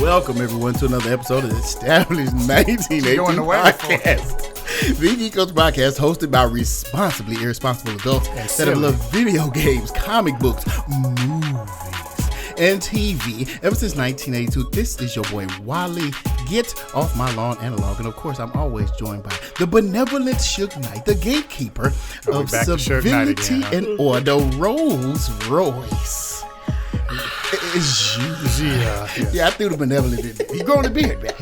Welcome everyone to another episode of the Established 1980 Podcast. The Geek Coach Podcast, hosted by responsibly irresponsible adults that have loved video games, comic books, movies, and TV ever since 1982. This is your boy Wally. Get off my lawn, analog, and of course, I'm always joined by the benevolent Suge Knight, the gatekeeper of civility and order, Rolls Royce. It's you. Yeah, I threw the benevolent in there. You growing the beard back.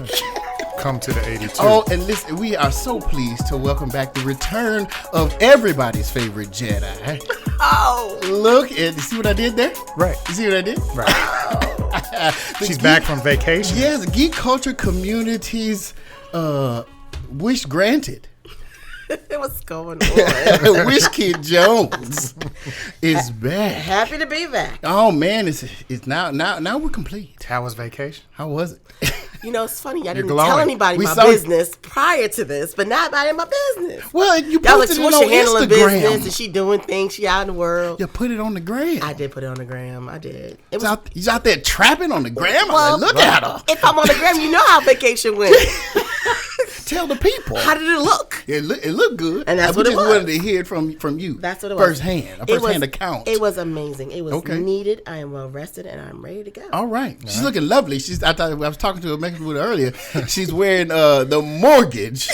Come to the 82. Oh, and listen, we are so pleased to welcome back the return of everybody's favorite Jedi. Oh, look at, you see what I did there? Right. You see what I did? Right. She's back from vacation. Yes, geek culture community's wish granted. What's going on? Wish Kid Jones is back. Happy to be back. Oh man, it's now we're complete. How was vacation? How was it? You know, it's funny. I didn't glowing. tell anybody my business prior to this, but now everybody in my business. Well, you that was posted it on handling Instagram. Business, and she doing things. She out in the world. You put it on the gram. I did put it on the gram. I did. He's out there trapping on the gram. Well, look at her. If I'm on the gram, you know how vacation went. Tell the people. How did it look? It looked good. And that's what it was. I just wanted to hear it from you. That's what it was. First-hand account. It was amazing. It was needed. I am well rested and I'm ready to go. All right. She's looking lovely. I was talking to a Mexican with her earlier. She's wearing the mortgage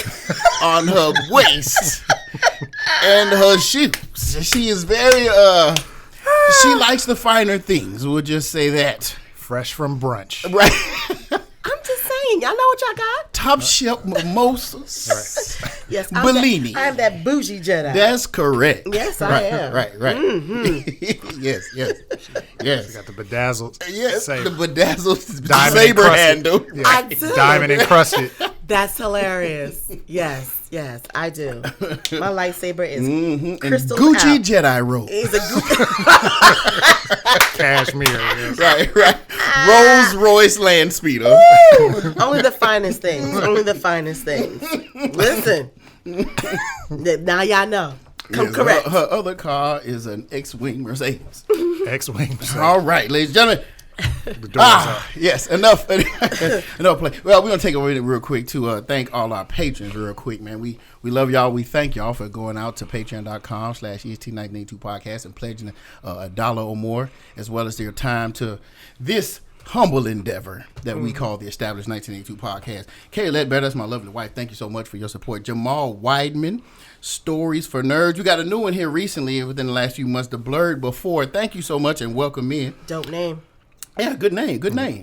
on her waist and her shoes. She is very she likes the finer things. We'll just say that. Fresh from brunch. Right. I'm just saying, y'all know what y'all got? Top shelf mimosas. Right. Yes, Bellini. I'm that bougie Jedi. That's correct. Yes, I am. Right. Mm-hmm. yes. You got the bedazzled. Yes, saber. the bedazzled diamond saber encrusted. handle. Yeah. I do. Diamond encrusted. That's hilarious. Yes, I do. My lightsaber is crystal Gucci out. Jedi robe. It's a Gucci. Cashmere. Yes. Right. Rolls Royce land speeder. Only the finest things. Listen. Now y'all know. Come correct. Her other car is an X-Wing Mercedes. X-Wing Mercedes. All right, ladies and gentlemen. The door's up. Yes, enough play. Well, we're going to take over real quick to thank all our patrons real quick, man. We love y'all. We thank y'all for going out to patreon.com/EST1982 podcast and pledging $1 or more, as well as their time to this humble endeavor that we call the Established 1982 podcast. Carrie Ledbetter, that's my lovely wife. Thank you so much for your support. Jamal Weidman, Stories for Nerds. We got a new one here recently within the last few months, The Blurred Before. Thank you so much and welcome in. Dope name. Yeah, good name.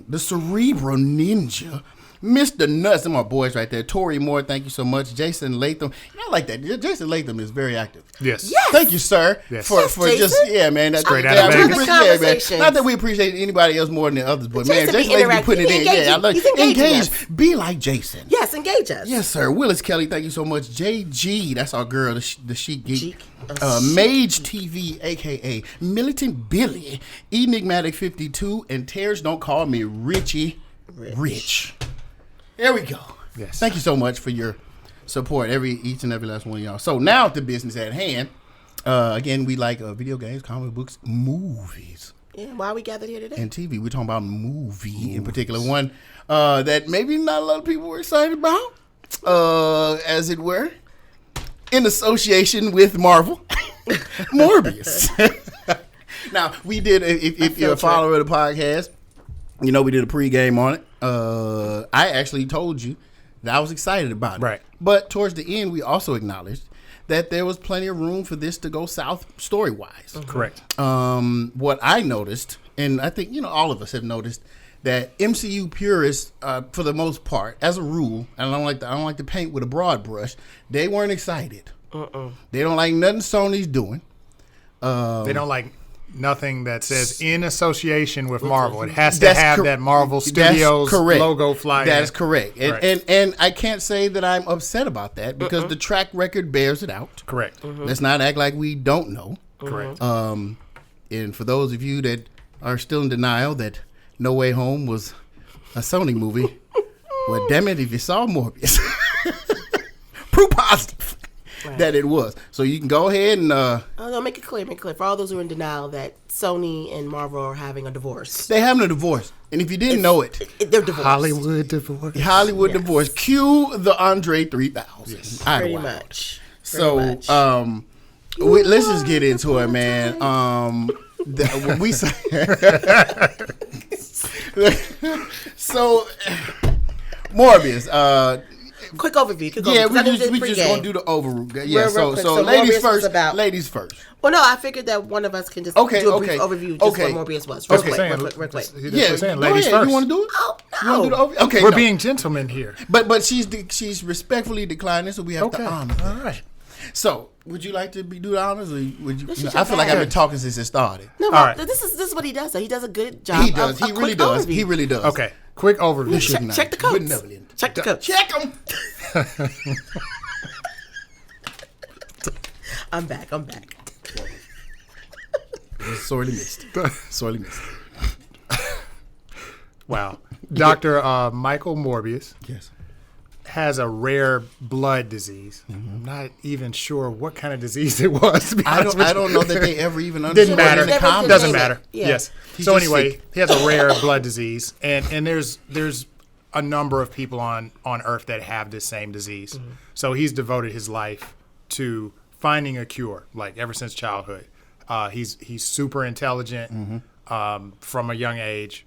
The Cerebral Ninja. Mr. Nuts, and my boys right there. Tori Moore, thank you so much. Jason Latham. I like that. Jason Latham is very active. Yes. Thank you, sir. Yes. For Jason. just, man. Straight out of Vegas. Man. Not that we appreciate anybody else more than the others, but Jason Jason Latham be putting it in. Yeah, I like engage. Be like Jason. Yes, engage us. Yes, sir. Willis Kelly, thank you so much. JG, that's our girl, the Chic Geek. Mage TV, a.k.a. Militant Billy, Enigmatic 52, and Tears Don't Call Me Richie Rich. There we go. Yes. Thank you so much for your support, each and every last one of y'all. So now the business at hand. Again, we like video games, comic books, movies. Yeah, why are we gathered here today? And TV. We're talking about movie in particular. One that maybe not a lot of people were excited about, as it were, in association with Marvel. Morbius. Now, we did, if you're a follower of the podcast, you know we did a pregame on it. I actually told you that I was excited about it. Right. But towards the end, we also acknowledged that there was plenty of room for this to go south story-wise. Correct. What I noticed, and I think, all of us have noticed, that MCU purists, for the most part, as a rule, and I don't like to paint with a broad brush, they weren't excited. They don't like nothing Sony's doing. They don't like nothing that says in association with Marvel. It has to have that Marvel Studios logo flyer. That's correct. And I can't say that I'm upset about that because the track record bears it out. Correct. Let's not act like we don't know. Correct. And for those of you that are still in denial that No Way Home was a Sony movie, well, damn it, if you saw Morbius. Proof positive. that it was. So you can go ahead and no, make it clear for all those who are in denial that Sony and Marvel are having a divorce. They're having a divorce, and if you didn't know it, they're divorced. Hollywood divorce. Divorce. Cue the Andre 3000. Yes. Pretty much. So let's just get into it, man. We say so Morbius. Quick overview. We just gonna do the overview. Yeah. So ladies first. Ladies first. Well, no, I figured that one of us can just do a brief overview just what Morbius was. Real quick. Ladies first. You want to do it? Oh, no. You want to do the overview? Okay. We're being gentlemen here. But she's respectfully declining, so we have to honor her. All right. So, would you like to do the honors, or would you? I feel like I've been talking since it started. No, all right. This is what he does. Though. He does a good job. He does. He really does. He really does. Okay. Quick overview. Check the codes. Check the codes. Check them. I'm back. Sorely missed. Wow. Dr. Michael Morbius. Yes. Has a rare blood disease. I'm not even sure what kind of disease it was. I don't know that they ever even understood. Didn't matter. In the comics. Doesn't matter. Yeah. Yes. So anyway, he has a rare blood disease, and there's a number of people on Earth that have this same disease. Mm-hmm. So he's devoted his life to finding a cure, like ever since childhood. He's super intelligent from a young age.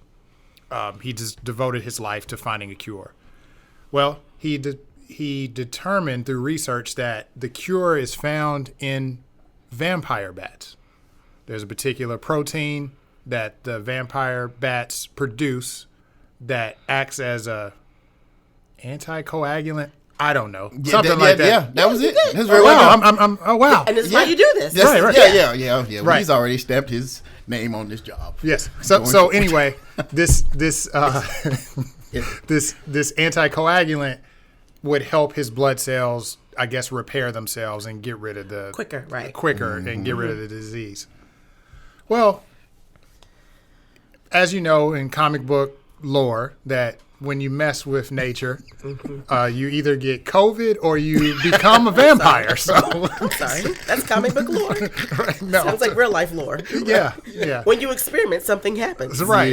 He just devoted his life to finding a cure. Well, he determined through research that the cure is found in vampire bats. There's a particular protein that the vampire bats produce that acts as a anticoagulant. I don't know. Something like that. Yeah, that was it. That's very well. Oh, wow. And this is why you do this. Yes, right. Yeah. Right. He's already stamped his name on this job. Yes. So anyway, this anticoagulant would help his blood cells, I guess, repair themselves and get rid of the quicker and get rid of the disease. Well, as you know, in comic book lore, that when you mess with nature, you either get COVID or you become a vampire. I'm sorry. That's comic book lore. Right, no. Sounds like real life lore. Yeah. When you experiment, something happens. Right.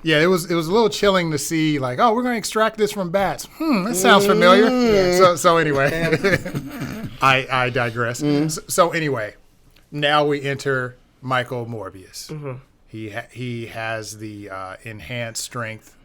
Yeah, it was a little chilling to see, like, oh, we're going to extract this from bats. That sounds familiar. Yeah. So anyway, I digress. So anyway, now we enter Michael Morbius. Mm-hmm. He has the enhanced strength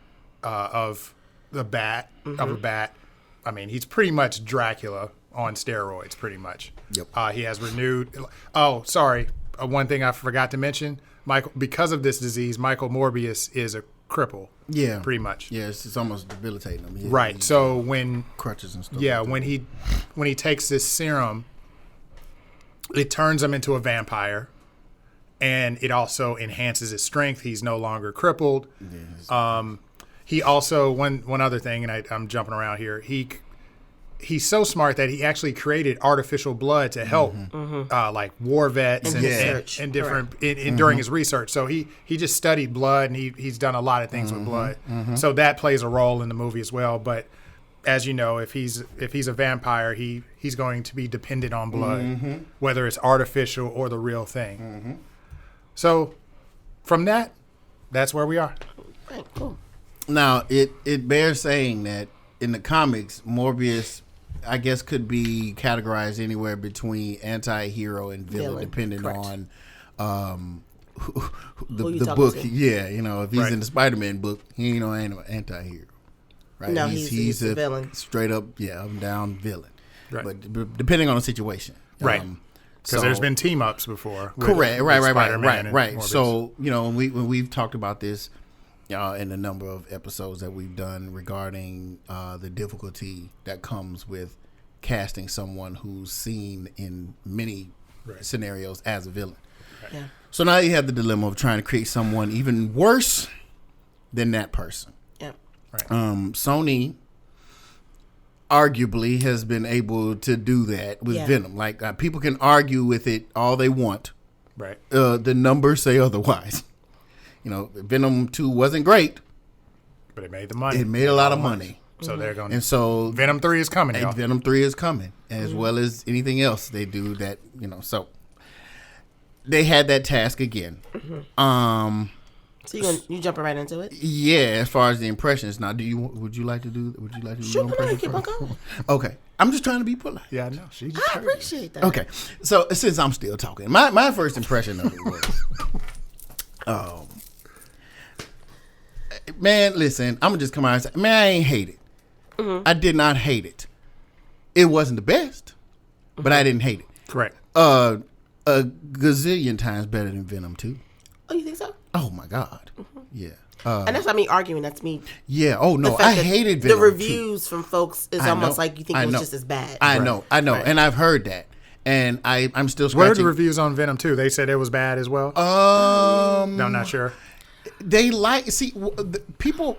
of the bat, of a bat. I mean, he's pretty much Dracula on steroids, pretty much. Yep. He has renewed. Oh, sorry. One thing I forgot to mention, Michael, because of this disease, Michael Morbius is a cripple. Yeah. Pretty much. Yeah, it's almost debilitating him. Right. So when crutches and stuff. Yeah, like when he takes this serum, it turns him into a vampire. And it also enhances his strength. He's no longer crippled. Yes. He also, one other thing, and I'm jumping around here, he's so smart that he actually created artificial blood to help like war vets and different during his research. So he just studied blood, and he's done a lot of things with blood. So that plays a role in the movie as well. But as you know, if he's a vampire, he's going to be dependent on blood, whether it's artificial or the real thing. So from that's where we are. Right, cool. Now, it bears saying that in the comics, Morbius, I guess, could be categorized anywhere between anti-hero and villain. Depending on the book. Yeah, if he's in the Spider-Man book, he ain't no anti-hero. Right? No, he's a villain. Straight up, up and down villain. Right. But depending on the situation. Right. Because there's been team-ups before. Correct. Right. So, when we've talked about this, in a number of episodes that we've done regarding the difficulty that comes with casting someone who's seen in many scenarios as a villain. Right. Yeah. So now you have the dilemma of trying to create someone even worse than that person. Yeah. Right. Sony arguably has been able to do that with Venom. Like, people can argue with it all they want. Right. The numbers say otherwise. Venom 2 wasn't great, but it made the money. It made a lot of money. So they're going to. And so Venom 3 is coming, y'all. Venom 3 is coming, as well as anything else they do that, so they had that task again. So you jumping right into it? Yeah, as far as the impressions. Now, would you like to do Sure, your go ahead, impressions keep on first? going. Okay. I'm just trying to be polite. Yeah, I know. I appreciate that. Okay. So, since I'm still talking, my first impression of it was, man, listen, I'm going to just come out and say, man, I ain't hate it. I did not hate it. It wasn't the best, but I didn't hate it. Correct. A gazillion times better than Venom 2. Oh, you think so? Oh, my God. Yeah. And that's not me arguing. That's me. Yeah. Oh, no. I hated Venom 2. The reviews from folks is almost like you think it was just as bad. I know. Right. And I've heard that. And I'm still scratching. What are the reviews on Venom 2? They said it was bad as well? No, I'm not sure. They people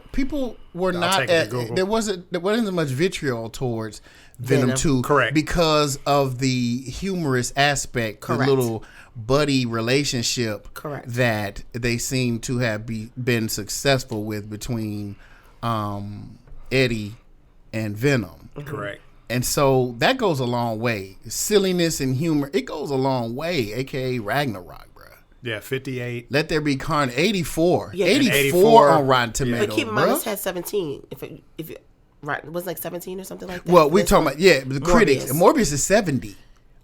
were not there wasn't as much vitriol towards Venom 2, correct, because of the humorous aspect, correct, the little buddy relationship, correct, that they seem to have been successful with between Eddie and Venom, correct. And so that goes a long way. Silliness and humor, it goes a long way, aka Ragnarok. Yeah, 58. Let There Be Carnage. 84. Yeah, 84 on Rotten Tomatoes. But keep in mind, this had 17. If it right, it was like 17 or something like that. Well, we're talking about the critics. Morbius. Morbius is 70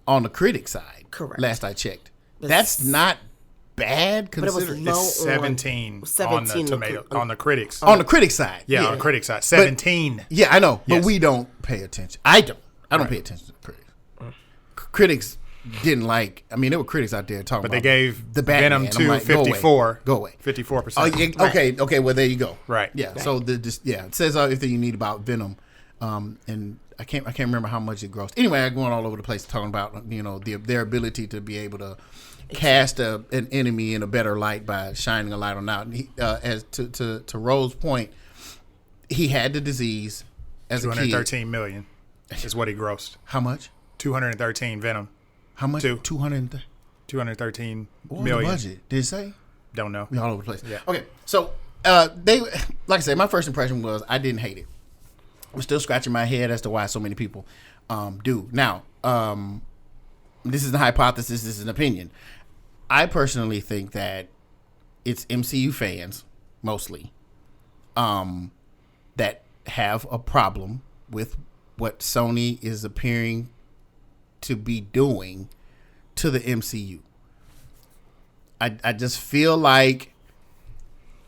on the critic side. Correct. Last I checked. That's not bad considering. But it was low it's 17 on on the critics. On the critic side. Yeah, on the critic side. 17. Yeah, I know. Yes. But we don't pay attention. I don't pay attention to the critics. Critics didn't like. I mean, there were critics out there talking. But about they gave the Batman. Venom 2 54. Go away. 54%. Oh, yeah, okay. Well, there you go. Right. Yeah. Right. So it says everything you need about Venom, and I can't remember how much it grossed. Anyway, I'm going all over the place talking about their ability to be able to cast an enemy in a better light by shining a light on out. And he, as to Rose's point, he had the disease as a kid. 213 million is what he grossed. How much? 213 Venom. How much? 213 what million. Was the budget? Did it say? Don't know. We're all over the place. Yeah. Okay. So like I said, my first impression was I didn't hate it. I'm still scratching my head as to why so many people do. Now, this is a hypothesis. This is an opinion. I personally think that it's MCU fans mostly that have a problem with what Sony is appearing to be doing to the MCU. I just feel like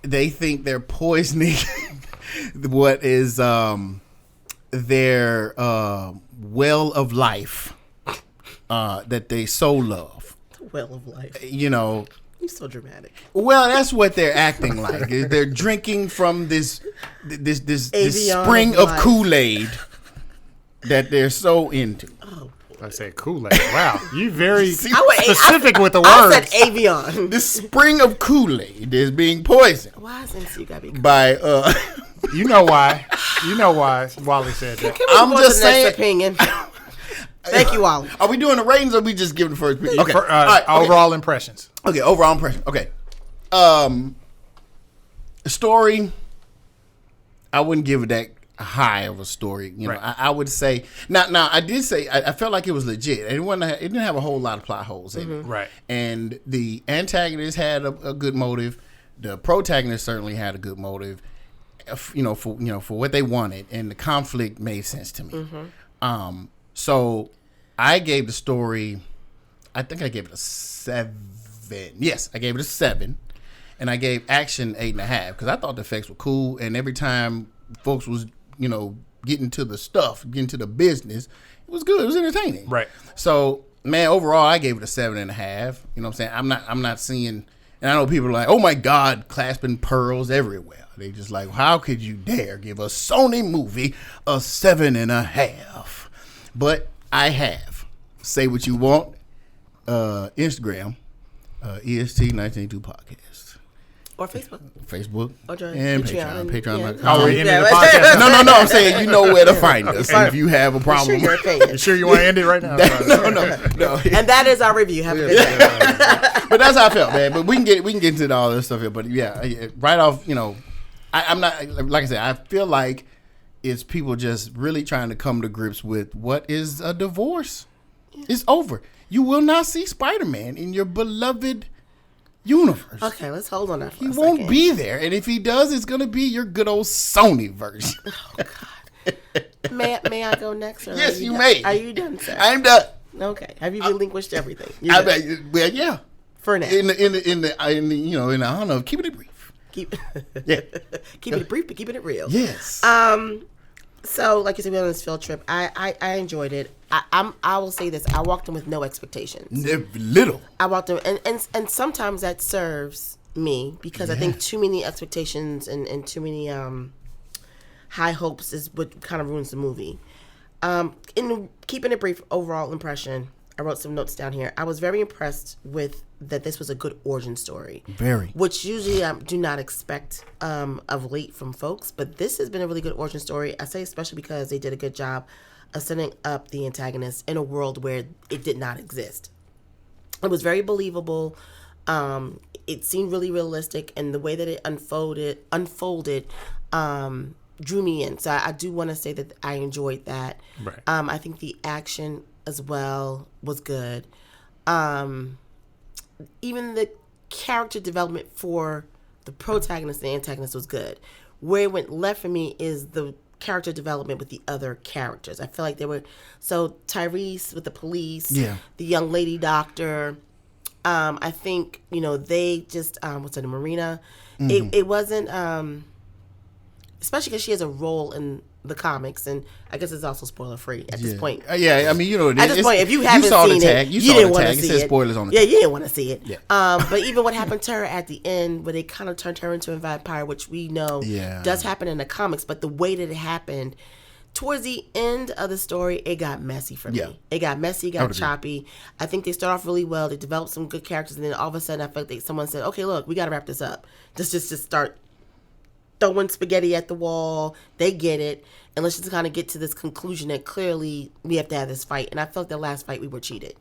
they think they're poisoning what is their well of life that they so love. The well of life. You're so dramatic. Well, that's what they're acting like. They're drinking from this spring of Kool-Aid that they're so into. Oh, I said Kool-Aid. Wow, you very specific with the words. I said Avion. This spring of Kool-Aid is being poisoned. Why is MCU gotta be by You know why? Wally said that. I'm just saying. Opinion. Thank you, Wally. Are we doing the ratings or are we just giving the first opinion? Okay. All right, overall impressions. Okay, overall impression. Okay. Story, I wouldn't give it that high of a story. Right. I would say now I did say I felt like it was legit. It didn't have a whole lot of plot holes in it. Right. And the antagonist had a good motive. The protagonist certainly had a good motive. For what they wanted, and the conflict made sense to me. So I gave the story, I think I gave it a 7. Yes, I gave it a 7, and I gave action 8.5 because I thought the effects were cool, and every time folks was getting to the business, it was good. It was entertaining. Right. So man, overall, I gave it a 7.5. You know what I'm saying? I'm not seeing. And I know people are like, oh my God, clasping pearls everywhere. They just like, how could you dare give a Sony movie a 7.5? But I have. Say what you want. Instagram, EST1982 Podcast. Or Facebook. Or and Patreon. Patreon.com. Oh, we're ending the podcast? No. I'm saying you know where to find us. If you have a problem. You sure you want to end it right now? No. And that is our review. Have a good day. But that's how I felt, man. But we can get into all this stuff here. But yeah, right off, I'm not, like I said, I feel like is people just really trying to come to grips with what is a divorce. Yeah. It's over. You will not see Spider-Man in your beloved universe. Okay, let's hold on that for a second. He won't be there. And if he does, it's going to be your good old Sony version. Oh, God. May I go next? Or yes, you may. Are you done, sir? I'm done. Okay. Have you relinquished everything? Well, yeah. For now. In the honor of keeping it brief. Keeping it brief, but keeping it real. Yes. So, like you said, we went on this field trip. I enjoyed it. I will say this: I walked in with no expectations. Little. I walked in, and sometimes that serves me because I think too many expectations and too many high hopes is what kind of ruins the movie. In keeping it brief, overall impression, I wrote some notes down here. I was very impressed with that this was a good origin story. Very. Which usually I do not expect of late from folks, but this has been a really good origin story. I say especially because they did a good job of setting up the antagonist in a world where it did not exist. It was very believable. It seemed really realistic, and the way that it unfolded drew me in. So I do want to say that I enjoyed that. Right. I think the action as well was good. Even the character development for the protagonist and the antagonist was good. Where it went left for me is the character development with the other characters. I feel like they were... So Tyrese with the police, the young lady doctor, I think, they just... what's her name? Marina? Mm-hmm. It wasn't... especially because she has a role in the comics, and I guess it's also spoiler free at this point. Yeah, I mean, at this point, if you haven't seen it, you didn't want to see it. It says spoilers on the tag. You didn't want to see it. Yeah. But even what happened to her at the end, where they kind of turned her into a vampire, which we know does happen in the comics, but the way that it happened, towards the end of the story, it got messy for me. It got messy, it got choppy. I think they start off really well. They developed some good characters, and then all of a sudden, I felt like someone said, "Okay, look, we got to wrap this up. Just start throwing spaghetti at the wall." They get it, and let's just kind of get to this conclusion that clearly we have to have this fight. And I felt the last fight we were cheated.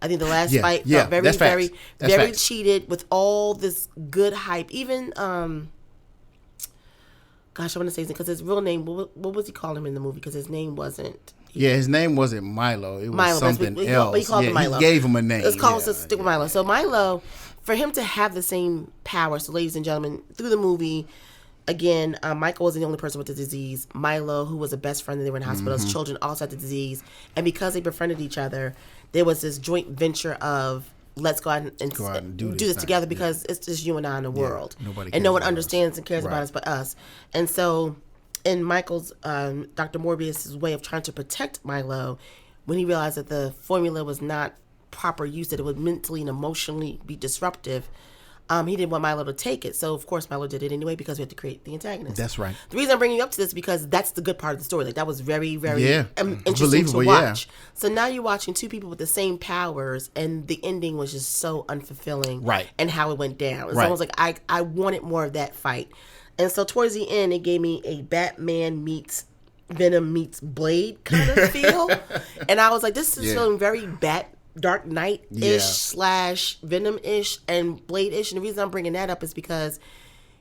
I think the last fight felt very cheated with all this good hype. Even gosh, I want to say because his real name, what was he calling him in the movie? Because his name wasn't. His name wasn't Milo. It was something else. He called him Milo. He gave him a name. Let's call him stick with Milo. So Milo, for him to have the same power, so ladies and gentlemen, through the movie. Again, Michael wasn't the only person with the disease. Milo, who was a best friend, they were in hospital. His children also had the disease. And because they befriended each other, there was this joint venture of let's go out and do this together because it's just you and I in the world. And no one understands and cares about us but us. And so in Michael's, Dr. Morbius' way of trying to protect Milo, when he realized that the formula was not proper use, that it would mentally and emotionally be disruptive, he didn't want Milo to take it. So, of course, Milo did it anyway because we had to create the antagonist. That's right. The reason I'm bringing you up to this is because that's the good part of the story. Like, that was very, very interesting to watch. Yeah. So now you're watching two people with the same powers, and the ending was just so unfulfilling. Right. And how it went down. It's almost like I wanted more of that fight. And so towards the end, it gave me a Batman meets Venom meets Blade kind of feel. And I was like, this is feeling very Dark Knight-ish / Venom-ish and Blade-ish. And the reason I'm bringing that up is because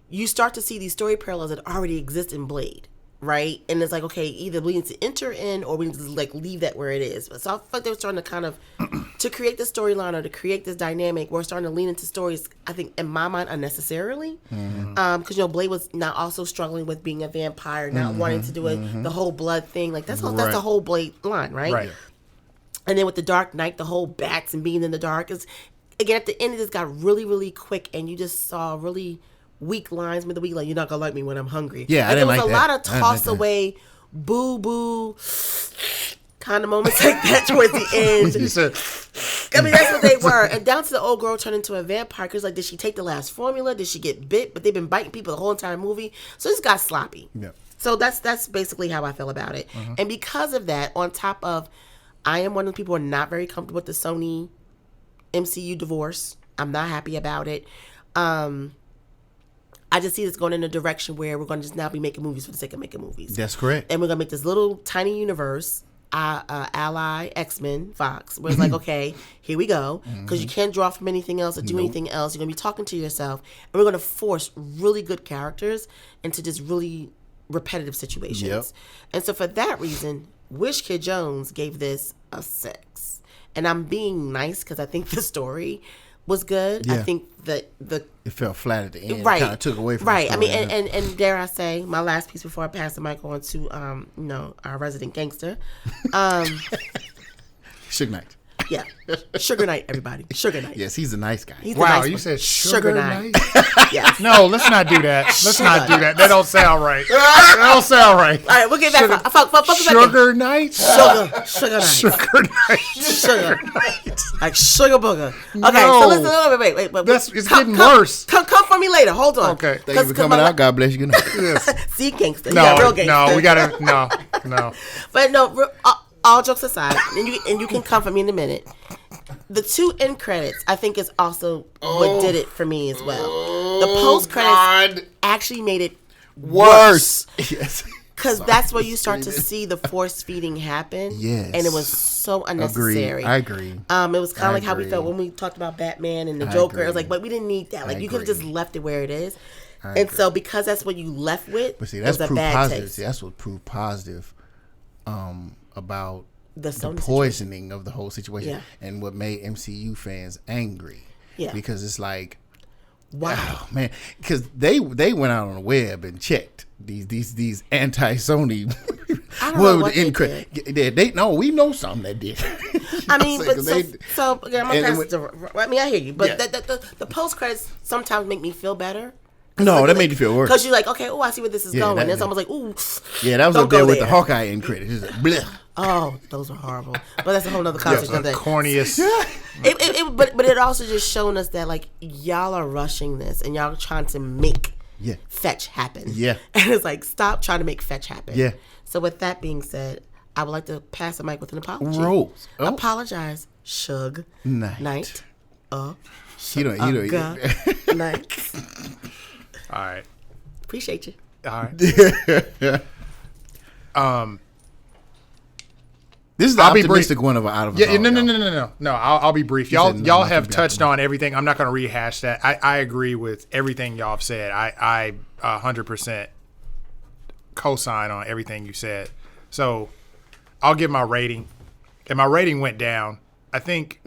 you start to see these story parallels that already exist in Blade, right? And it's like, okay, either we need to enter in or we need to like leave that where it is. So I feel like they were starting to kind of, to create the storyline or to create this dynamic, we're starting to lean into stories, I think, in my mind, unnecessarily. Because, Blade was now also struggling with being a vampire, not wanting to do the whole blood thing. Like, that's the whole Blade line, right? Right. And then with the Dark Knight, the whole bats and being in the dark is, again, at the end, it just got really, really quick, and you just saw really weak lines with the weak, like, you're not gonna like me when I'm hungry. Yeah, there was a lot of toss away, boo boo kind of moments like that towards the end. I mean, that's what they were. And down to the old girl turned into a vampire. Because, like, did she take the last formula? Did she get bit? But they've been biting people the whole entire movie, so it just got sloppy. Yeah. So that's basically how I feel about it. And because of that, on top of, I am one of the people who are not very comfortable with the Sony MCU divorce. I'm not happy about it. I just see this going in a direction where we're going to just now be making movies for the sake of making movies. That's correct. And we're going to make this little tiny universe, Ally, X-Men, Fox, where it's like, okay, here we go. Because you can't draw from anything else or do anything else. You're going to be talking to yourself. And we're going to force really good characters into just really repetitive situations. Yep. And so for that reason, Wish Kid Jones gave this a 6. And I'm being nice because I think the story was good. Yeah. I think that it felt flat at the end. Right. It kind of took away from right. the I story. mean, and dare I say, my last piece before I pass the mic on to our resident gangster. Suge Knight. Yeah, Sugar Knight, everybody. Sugar Knight. Yes, he's a nice guy. He's a Wow, nice you one. said Sugar Knight? Yes. No, let's not do that. Let's not do that. That don't sound right. That don't sound right. All right, we'll get back. Focus Sugar Knight? Sugar Knight. Sugar Knight. Sugar. Like sugar booger. Okay, No. so listen. Wait. It's getting worse. Come for me later. Hold on. Okay. Thank you for coming out. God bless you. Good night. Yes. See, gangster. No, Yeah, real gangster. no, we gotta, no. But no, all jokes aside, and you can come for me in a minute. The 2 end credits, I think, is also what did it for me as well. The post credits actually made it worse. Yes. Because that's where you start to see the force feeding happen. Yes. And it was so unnecessary. I agree. It was kind of like how we felt when we talked about Batman and the Joker. It was like, but we didn't need that. Like, you could have just left it where it is. And so because that's what you left with, but see, that's it was a proof bad positive. taste. See, that's what proved positive about The Sony poisoning of the whole situation, Yeah. and what made MCU fans angry. Yeah. Because it's like, Wow. oh, man, because they went out on the web and checked these anti-Sony. I don't know what they did. We know something that did. I mean, but again, I'm gonna pass it and to. I mean, I hear you, but Yeah. the post credits sometimes make me feel better. No, that made you feel worse. Because you're like, okay, I see where this is going. And it's almost like, ooh. Yeah, that was don't up there go with the Hawkeye end credits. It's like, bleh. Oh, those are horrible. But that's a whole nother conversation. The corniest. But it also just showing us that like y'all are rushing this and y'all are trying to make fetch happen. Yeah. And it's like, stop trying to make fetch happen. Yeah. So with that being said, I would like to pass the mic with an apology. Rose. Oh. Apologize, Suge Knight. Knight. Night. All right. Appreciate you. All right. This is the I'll be optimistic one of out of us Yeah, all, no. y'all. No, I'll be brief. You said Y'all nothing have to be touched optimistic. on everything. I'm not going to rehash that. I agree with everything y'all have said. I 100% co-sign on everything you said. So I'll give my rating. And my rating went down. I think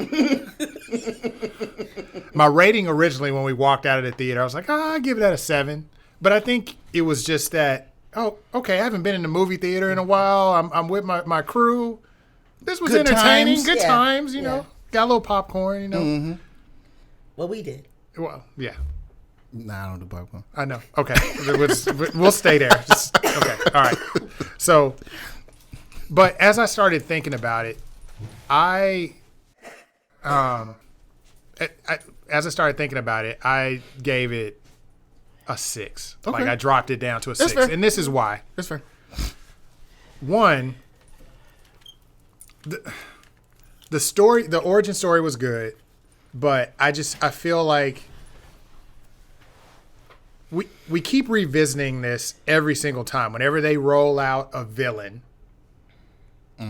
my rating originally when we walked out of the theater, I was like, I'll give that a 7. But I think it was just that, okay, I haven't been in the movie theater in a while. I'm with my crew. This was Good entertaining. times. Good Yeah. times, you Yeah. know. Got a little popcorn, you know. Mm-hmm. Well, we did. Well, yeah, Nah, I don't do popcorn. I know. Okay. We'll stay there. Okay. All right. So, but as I started thinking about it, I gave it a 6. Okay. Like I dropped it down to a That's 6. fair. And this is why. That's fair. One, the origin story was good, but I feel like we keep revisiting this every single time. Whenever they roll out a villain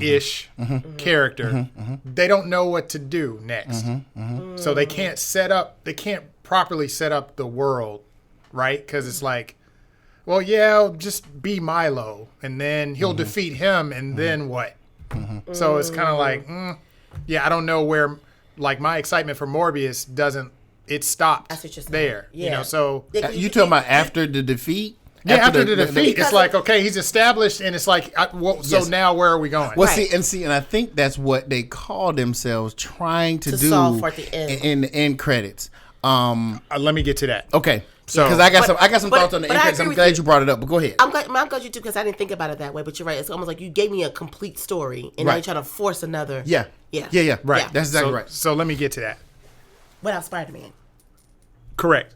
ish character, they don't know what to do next. So they can't properly set up the world, right? Because it's like, well, yeah, just be Milo, and then he'll defeat him, and then what? So it's kind of like, yeah, I don't know where, like, my excitement for Morbius it stopped That's what you're saying. there. Yeah. You know, so You talking about after the defeat? after the defeat, it's like, okay, he's established, and it's like, so now where are we going? Well, Right. see, and I think that's what they call themselves trying to do solve for at the end. in the end credits. Let me get to that. Okay, So- because I got some but- thoughts on the but end I credits. agree I'm with glad you. you brought it up, but go ahead. I'm glad you too, because I didn't think about it that way. But you're right. It's almost like you gave me a complete story, and now Right. you're trying to force another. Yeah. Right. Yeah. That's exactly right. So let me get to that. Without Spider-Man. Correct.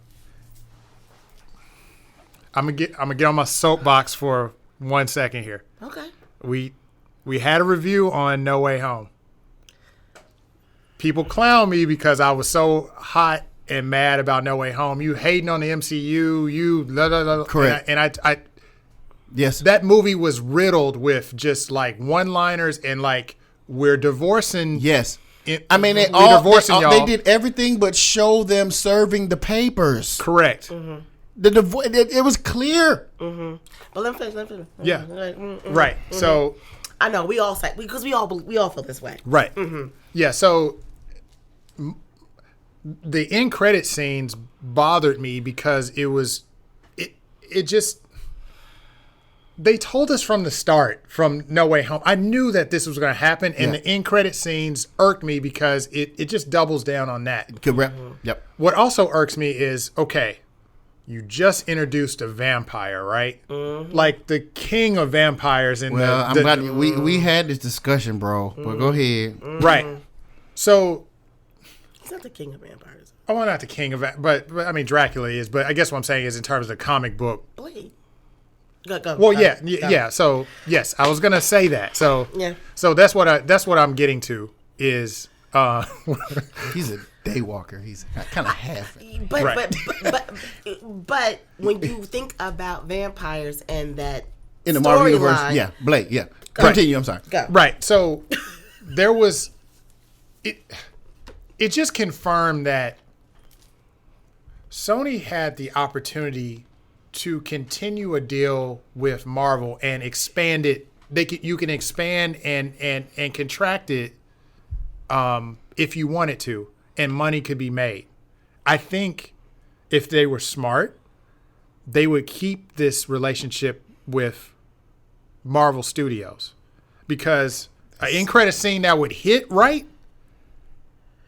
I'm gonna get on my soapbox for 1 second here. Okay. We had a review on No Way Home. People clown me because I was so hot and mad about No Way Home. You hating on the MCU. You blah, blah, blah. Correct. And I Yes. that movie was riddled with just like one-liners and like we're divorcing. Yes. It, I mean, we're divorcing y'all. they did everything but show them serving the papers. Correct. It was clear. Mm-hmm. But let me finish. Yeah. Right. So I know we all say because we all feel this way. Right. Mm-hmm. Yeah. So the end credit scenes bothered me because it just. They told us from the start, from No Way Home. I knew that this was going to happen, and the end credit scenes irked me because it just doubles down on that. Correct. Yep. What also irks me is, okay, you just introduced a vampire, right? Mm-hmm. Like the king of vampires. I'm glad we had this discussion, bro. But go ahead. Right. So. He's not the king of vampires. Oh, well, not the king of but I mean, Dracula is. But I guess what I'm saying is in terms of the comic book. Blade. Go. Well, yeah. So yes, I was gonna say that. So yeah. So that's what I'm getting to is. He's a daywalker. He's kind of half. But when you think about vampires and that in the Marvel universe, Blade, continue. I'm sorry. Go. Right. So there was it. It just confirmed that Sony had the opportunity to continue a deal with Marvel and expand it. You can expand and contract it if you wanted to, and money could be made. I think if they were smart, they would keep this relationship with Marvel Studios, because an end credit scene that would hit right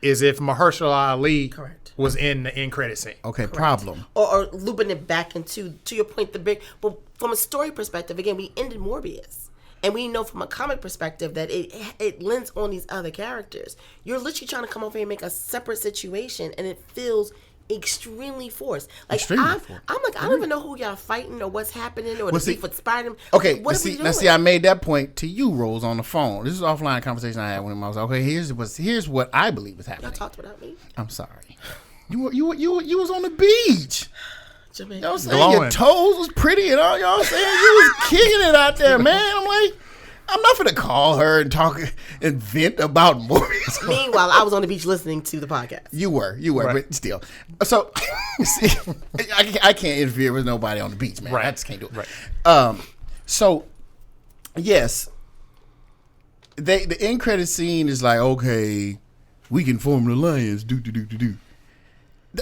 is if Mahershala Ali was in the end credit scene. Okay, correct. Problem. Or looping it back into, to your point, but from a story perspective, again, we ended Morbius. And we know from a comic perspective that it lends on these other characters. You're literally trying to come over here and make a separate situation, and it feels extremely forced. Like I'm like, I don't even know who y'all fighting or what's happening or the beef with Spider-Man. Okay, what are we doing? Now see, I made that point to you, Rose, on the phone. This is an offline conversation I had with him. I was like, okay, here's what I believe is happening. Y'all talked without me. I'm sorry. You was on the beach. Jamaica. You know what I'm saying? Your toes was pretty and all. Y'all saying you was kicking it out there, man. I'm like, I'm not gonna call her and talk and vent about Morbius. Meanwhile, I was on the beach listening to the podcast. You were, right. But still. So, see, I can't interfere with nobody on the beach, man. Right. I just can't do it. Right. So, yes, the end credit scene is like, okay, we can form an alliance. Do.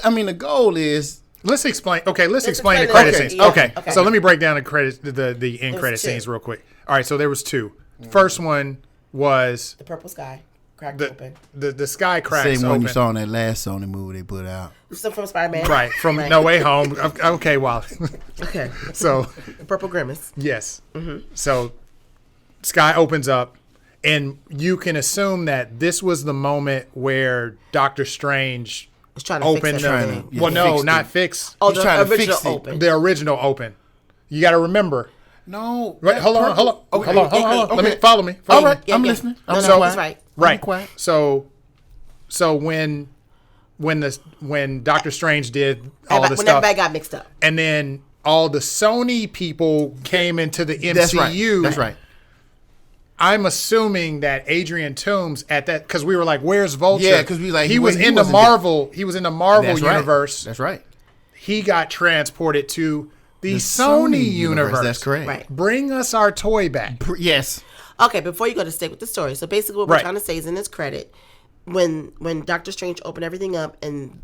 I mean, the goal is. Let's explain the credit scenes. Yeah. Okay. So let me break down the end credit scenes real quick. All right, so there was two. First one was the purple sky cracked open. The sky cracks open. Same one you saw in that last Sony movie they put out. From Spider-Man. Right, from No Way Home. Okay, well. Okay. So. The purple grimace. Yes. Mm-hmm. So sky opens up, and you can assume that this was the moment where Doctor Strange was trying to open fix everything. not fix. Oh, He's the trying to original fix it. open. The original open. You got to remember. No. Right, hold on. Okay. Hold on. Okay. Let me follow me. All right. Yeah, I'm yeah. listening. No, I'm he's right. Right. Quiet. So when Doctor Strange did all the when stuff, everybody got mixed up, and then all the Sony people came into the MCU. That's right. I'm assuming that Adrian Toomes at that, because we were like, "Where's Vulture?" Yeah, because we like he was in the Marvel. He was in the Marvel universe. That's right. He got transported to the Sony universe. That's correct. right? Bring us our toy back. Yes. Okay, before you go to stick with the story, so basically what we're trying to say is in this credit, when Doctor Strange opened everything up and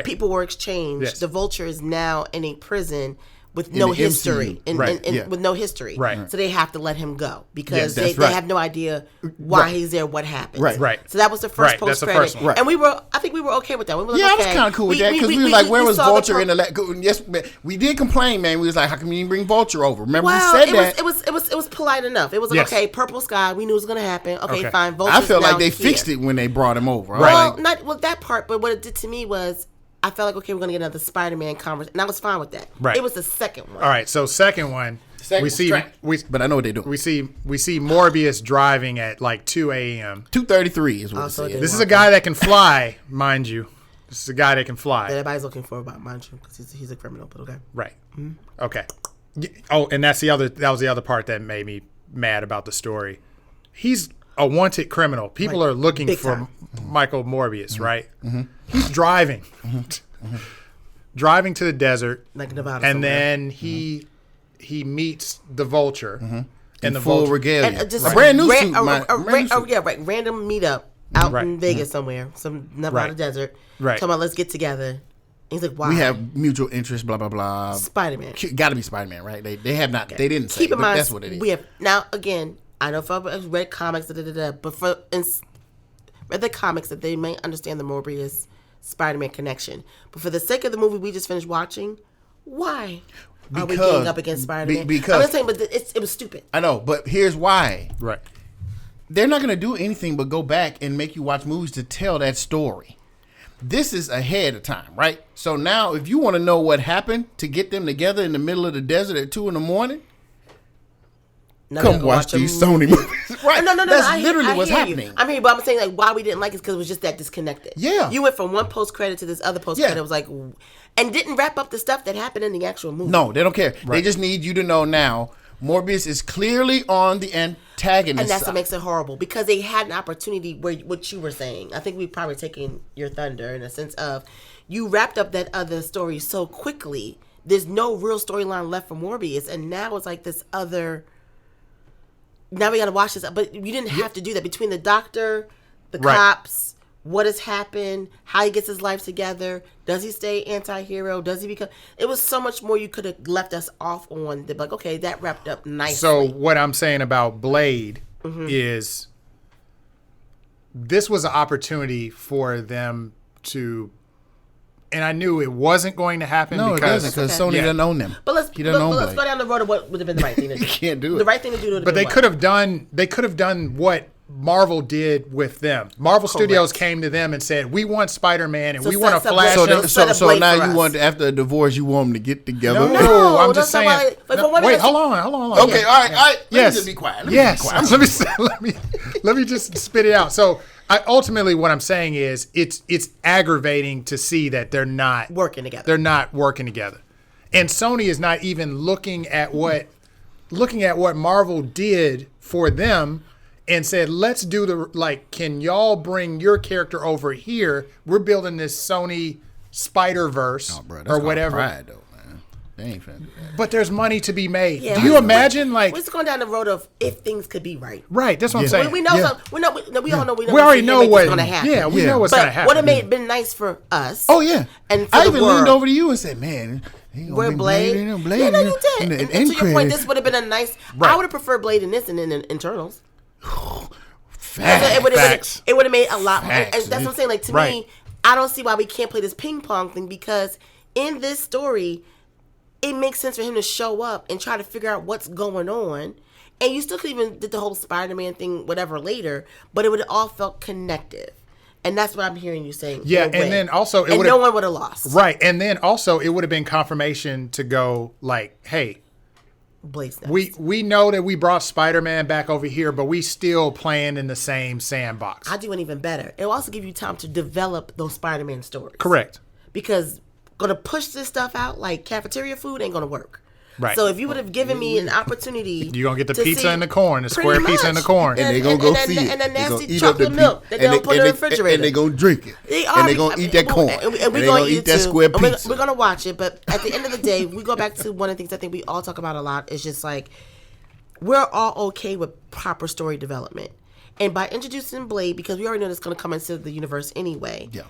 people were exchanged, the Vulture is now in a prison with no history, with no history. Right. So they have to let him go because they have no idea why he's there, what happened. Right. So that was the first post credit, first one. and I think we were okay with that. We were I was okay. kind of cool with that because we were like, where was Vulture in the? Yes, we did complain, man. We was like, how come you didn't bring Vulture over? Remember we said that? It was polite enough. It was like, okay, purple sky. We knew it was going to happen. Okay, fine. Vulture's I felt like they here. fixed it when they brought him over. Well, not that part, but what it did to me was, I felt like, okay, we're going to get another Spider-Man conversation. And I was fine with that. Right. It was the second one. All right, so second one, but I know what they do. We see Morbius driving at like 2 a.m. 2:33 is what it so said. This is a guy that can fly, mind you. This is a guy that can fly. That everybody's looking for, mind you, because he's a criminal, but okay. Right. Mm-hmm. Okay. Oh, and that was the other part that made me mad about the story. He's a wanted criminal. People are looking for Michael Morbius, right? Mm-hmm. He's driving. driving to the desert, like Nevada, and somewhere. then he meets the Vulture, and the full regalia, and just a brand new suit, random meetup out in Vegas somewhere, some Nevada desert. Right. Talking about let's get together. And he's like, why? We have mutual interests, blah blah blah. Spider-Man. Got to be Spider-Man, right? They have not. They didn't say. Keep in mind, that's what it is. we have now again. I know if I've read comics, but read the comics that they may understand the Morbius Spider-Man connection. But for the sake of the movie we just finished watching, why are we getting up against Spider-Man? Because I'm just saying, but it was stupid. I know, but here's why. Right. They're not going to do anything but go back and make you watch movies to tell that story. This is ahead of time, right? So now, if you want to know what happened to get them together in the middle of the desert at 2 a.m, come watch these Sony movies. Right? No. That's literally what's happening. I'm here, but I'm saying like why we didn't like it because it was just that disconnected. Yeah. You went from one post credit to this other post credit. It was like, and didn't wrap up the stuff that happened in the actual movie. No, they don't care. Right. They just need you to know now. Morbius is clearly on the antagonist and that's side. what makes it horrible because they had an opportunity where what you were saying. I think we've probably taken your thunder in a sense of you wrapped up that other story so quickly. There's no real storyline left for Morbius, and now it's like this other. Now we got to watch this, but you didn't have to do that. Between the doctor, the cops, what has happened, how he gets his life together, does he stay anti-hero, does he become... It was so much more you could have left us off on. Like, okay, that wrapped up nicely. So what I'm saying about Blade is this was an opportunity for them to... And I knew it wasn't going to happen because Sony doesn't own them. But let's go down the road of what would have been the right thing to do. You can't do it. The right thing to do would have But been they could have done what Marvel did with them. Marvel Studios came to them and said, "We want Spider-Man and we want a Flash." So now you want, after a divorce, you want them to get together? No, I'm just saying. Wait, hold on. Okay, all right. Let me just be quiet. Let me just spit it out. So, ultimately, what I'm saying is, it's aggravating to see that they're not working together. They're not working together, and Sony is not even looking at what Marvel did for them. And said, let's do can y'all bring your character over here? We're building this Sony Spider-Verse or whatever. Pride, though, man. They ain't finna do that. But there's money to be made. Yeah, do you imagine, we're just going down the road of if things could be right. Right, that's what I'm saying. We know we all know we already know what's going to happen. Yeah, we know what's going to happen. But would have been nice for us. Oh, yeah. And for I the even world. leaned over to you and said, man, we're Blade. Yeah, no, you did. And to your point, this would have been a nice... I would have preferred Blade in this and in Internals. Facts. It would have made a lot more. And that's what I'm saying. Like, to me, I don't see why we can't play this ping pong thing because in this story, it makes sense for him to show up and try to figure out what's going on. And you still could even did the whole Spider-Man thing, whatever, later, but it would have all felt connective. And that's what I'm hearing you saying. Yeah, and then also... no one would have lost. Right, and then also it would have been confirmation to go like, hey... We know that we brought Spider-Man back over here, but we still playing in the same sandbox. I do one even better. It'll also give you time to develop those Spider-Man stories. Correct. Because gonna push this stuff out like cafeteria food ain't gonna work. Right. So if you would have given me an opportunity, you're gonna get the pizza and the corn, the square pizza and the corn, and they're gonna go see it, and the nasty chocolate milk that they don't put in the refrigerator, and they're gonna drink it, and they're gonna eat that corn, and we're gonna eat that square pizza. We're gonna watch it, but at the end of the day, we go back to one of the things I think we all talk about a lot. Is just like we're all okay with proper story development, and by introducing Blade, because we already know that's gonna come into the universe anyway. Yeah.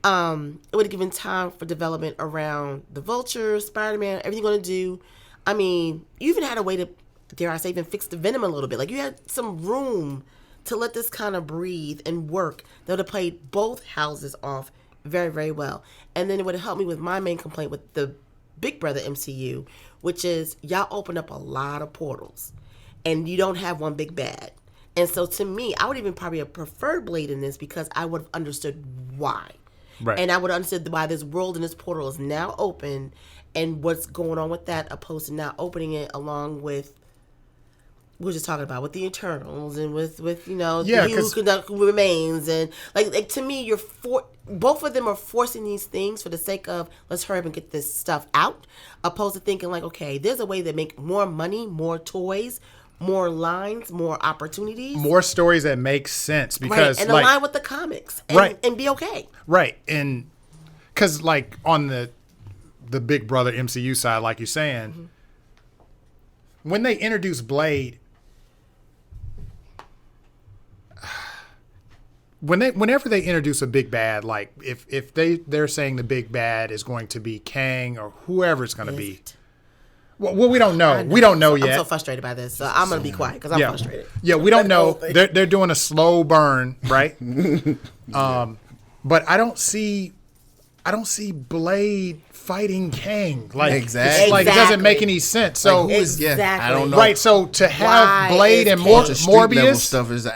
It would have given time for development around the Vulture, Spider-Man, everything you're gonna do. I mean, you even had a way to, dare I say, even fix the Venom a little bit. Like, you had some room to let this kind of breathe and work that would have played both houses off very, very well. And then it would have helped me with my main complaint with the Big Brother MCU, which is y'all open up a lot of portals and you don't have one big bad. And so to me, I would even probably have preferred Blade in this because I would have understood why. Right. And I would have understood why this world and this portal is now open and what's going on with that, opposed to now opening it along with we were just talking about with the Eternals and with who remains, and like to me, both of them are forcing these things for the sake of let's hurry up and get this stuff out, opposed to thinking like, okay, there's a way to make more money, more toys, more lines, more opportunities, more stories that make sense because and align with the comics, and be okay, right, and because like on the the big brother MCU side, like you're saying, when they introduce Blade, whenever they introduce a big bad, like if they're saying the big bad is going to be Kang or whoever it's going to be. Well, we don't know. We don't know yet. I'm so frustrated by this, so I'm going to be quiet because I'm frustrated. Yeah, we don't know. They're doing a slow burn, right? But I don't see Blade fighting Kang. Like, exactly. Like it doesn't make any sense. So like, I don't know. Right. So to have Blade and Morbius stuff is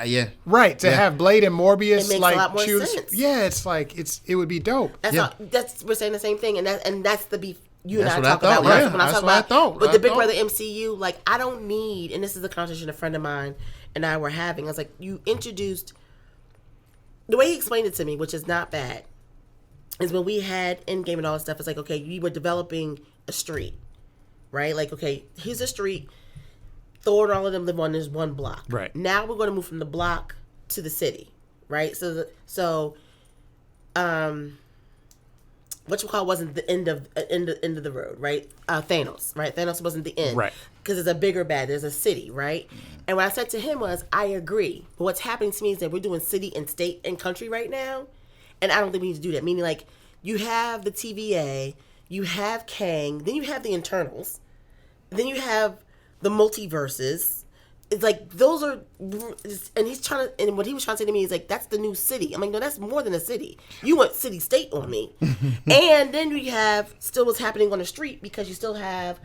right. To have Blade and Morbius it makes like a lot more sense. it's like it would be dope. We're saying the same thing, and that's the beef. You That's and I talk about when I talk about thought. With the Big Brother MCU. Like, I don't need, and this is a conversation a friend of mine and I were having. I was like, you introduced the way he explained it to me, which is not bad. Is when we had Endgame and all that stuff, it's like, okay, you were developing a street, right? Like, okay, here's a street. Thor and all of them live on this one block. Right. Now we're going to move from the block to the city, right? So whatchamacallit wasn't the end of the road, right? Thanos, right? Thanos wasn't the end. Right. Because it's a bigger bad. There's a city, right? And what I said to him was, I agree. But what's happening to me is that we're doing city and state and country right now. And I don't think we need to do that. Meaning, like, you have the TVA, you have Kang, then you have the Internals, then you have the multiverses. It's like, those are, and he's trying to, and what he was trying to say to me is like, that's the new city. I'm like, no, that's more than a city. You went city state on me. And then you have still what's happening on the street because you still have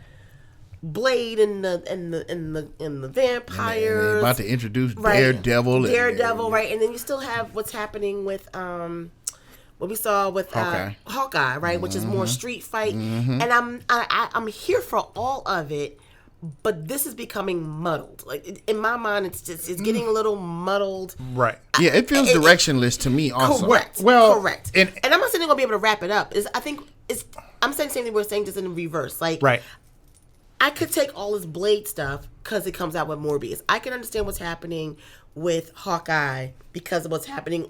Blade and the vampires. And about to introduce Daredevil. Daredevil, right? And then you still have what's happening with what we saw with Hawkeye, right? Which is more street fight. And I'm here for all of it, but this is becoming muddled. Like, in my mind, it's getting a little muddled. Right. Yeah, it feels directionless to me also. Correct. Well, correct. And I'm not saying they're gonna be able to wrap it up. I'm saying the same thing we're saying, just in reverse. Like, right. I could take all this Blade stuff because it comes out with Morbius. I can understand what's happening with Hawkeye because of what's happening,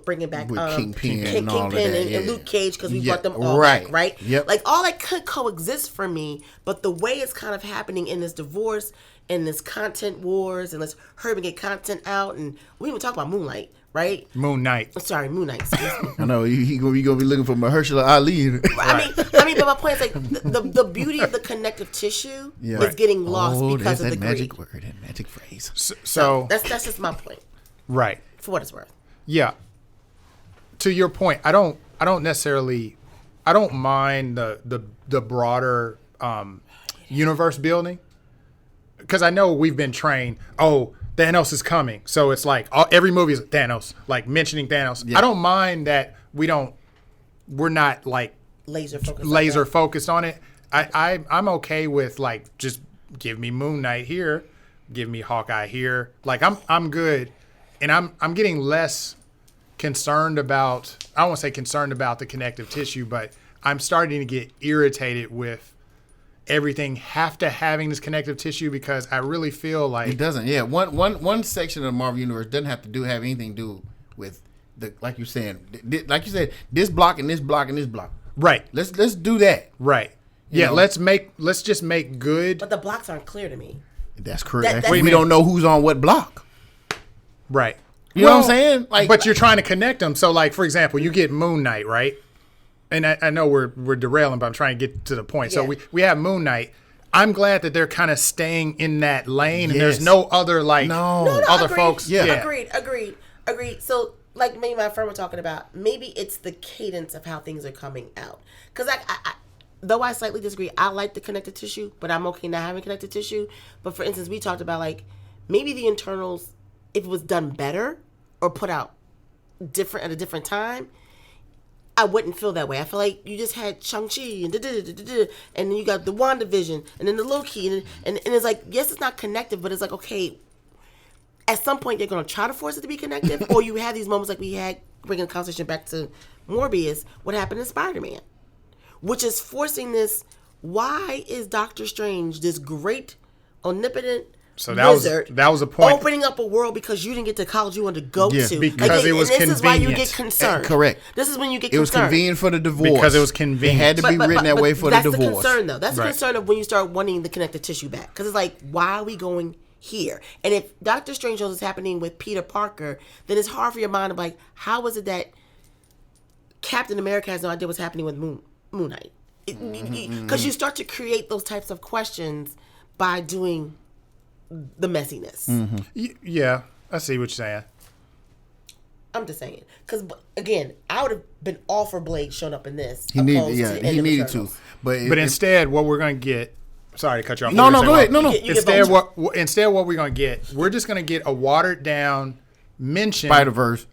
bringing back with Kingpin and Luke Cage because we brought them all back, right? Yep. Like, all that could coexist for me, but the way it's kind of happening in this divorce and this content wars and let's hurry and get content out, and we even talk about Moonlight, right? Moon Knight. Sorry, Moon Knight. Excuse me. I know you gonna be looking for Mahershala Ali. I mean, but my point is like the beauty of the connective tissue is getting lost because of the magic greed. word, that magic phrase. So that's just my point. Right. For what it's worth. Yeah. To your point, I don't mind the broader universe building, because I know we've been trained. Oh, Thanos is coming, so it's like every movie is Thanos, like mentioning Thanos. Yeah. I don't mind that we're not like laser focused on it. I'm okay with, like, just give me Moon Knight here, give me Hawkeye here. Like, I'm good, and I'm getting less concerned about, I don't want to say concerned about the connective tissue, but I'm starting to get irritated with everything having this connective tissue, because I really feel like it doesn't. Yeah, one section of the Marvel universe doesn't have to have anything to do with the, like you said, this block and this block and this block. Right. Let's do that. Right. Yeah. Let's just make good. But the blocks aren't clear to me. That's correct. We don't know who's on what block. Right. You know what I'm saying? Like, but you're trying to connect them. So, like, for example, you get Moon Knight, right? And I know we're derailing, but I'm trying to get to the point. Yeah. So we have Moon Knight. I'm glad that they're kind of staying in that lane, and there's no other other agreed. folks. Yeah. Agreed. So, like, me and my friend were talking about, maybe it's the cadence of how things are coming out. Because though I slightly disagree, I like the connective tissue, but I'm okay not having connective tissue. But for instance, we talked about, like, maybe the Internals, if it was done better or put out different at a different time, I wouldn't feel that way. I feel like you just had Shang-Chi and then you got the WandaVision and then the Loki and it's like, yes, it's not connected, but it's like, okay, at some point they're going to try to force it to be connected, or you have these moments like we had, bringing the conversation back to Morbius, what happened in Spider-Man, which is forcing this. Why is Doctor Strange, this great, omnipotent, So that was a point. Opening up a world because you didn't get the college you wanted to go to. Because it was convenient. This is why you get concerned. Correct. This is when you get concerned. It was convenient for the divorce. Because it was convenient. It had to be written that way for the divorce. That's the concern, though. That's the concern of when you start wanting the connective tissue back. Because it's like, why are we going here? And if Doctor Strange knows what's happening with Peter Parker, then it's hard for your mind to be like, how is it that Captain America has no idea what's happening with Moon Knight? Because you start to create those types of questions by doing the messiness. Yeah, I see what you're saying. I'm just saying. Because, again, I would have been all for Blade showing up in this. He needed to. But instead, what we're going to get... Sorry to cut you off. No, go ahead. No. Instead, what we're going to get, we're just going to get a watered-down mention... Spider-Verse.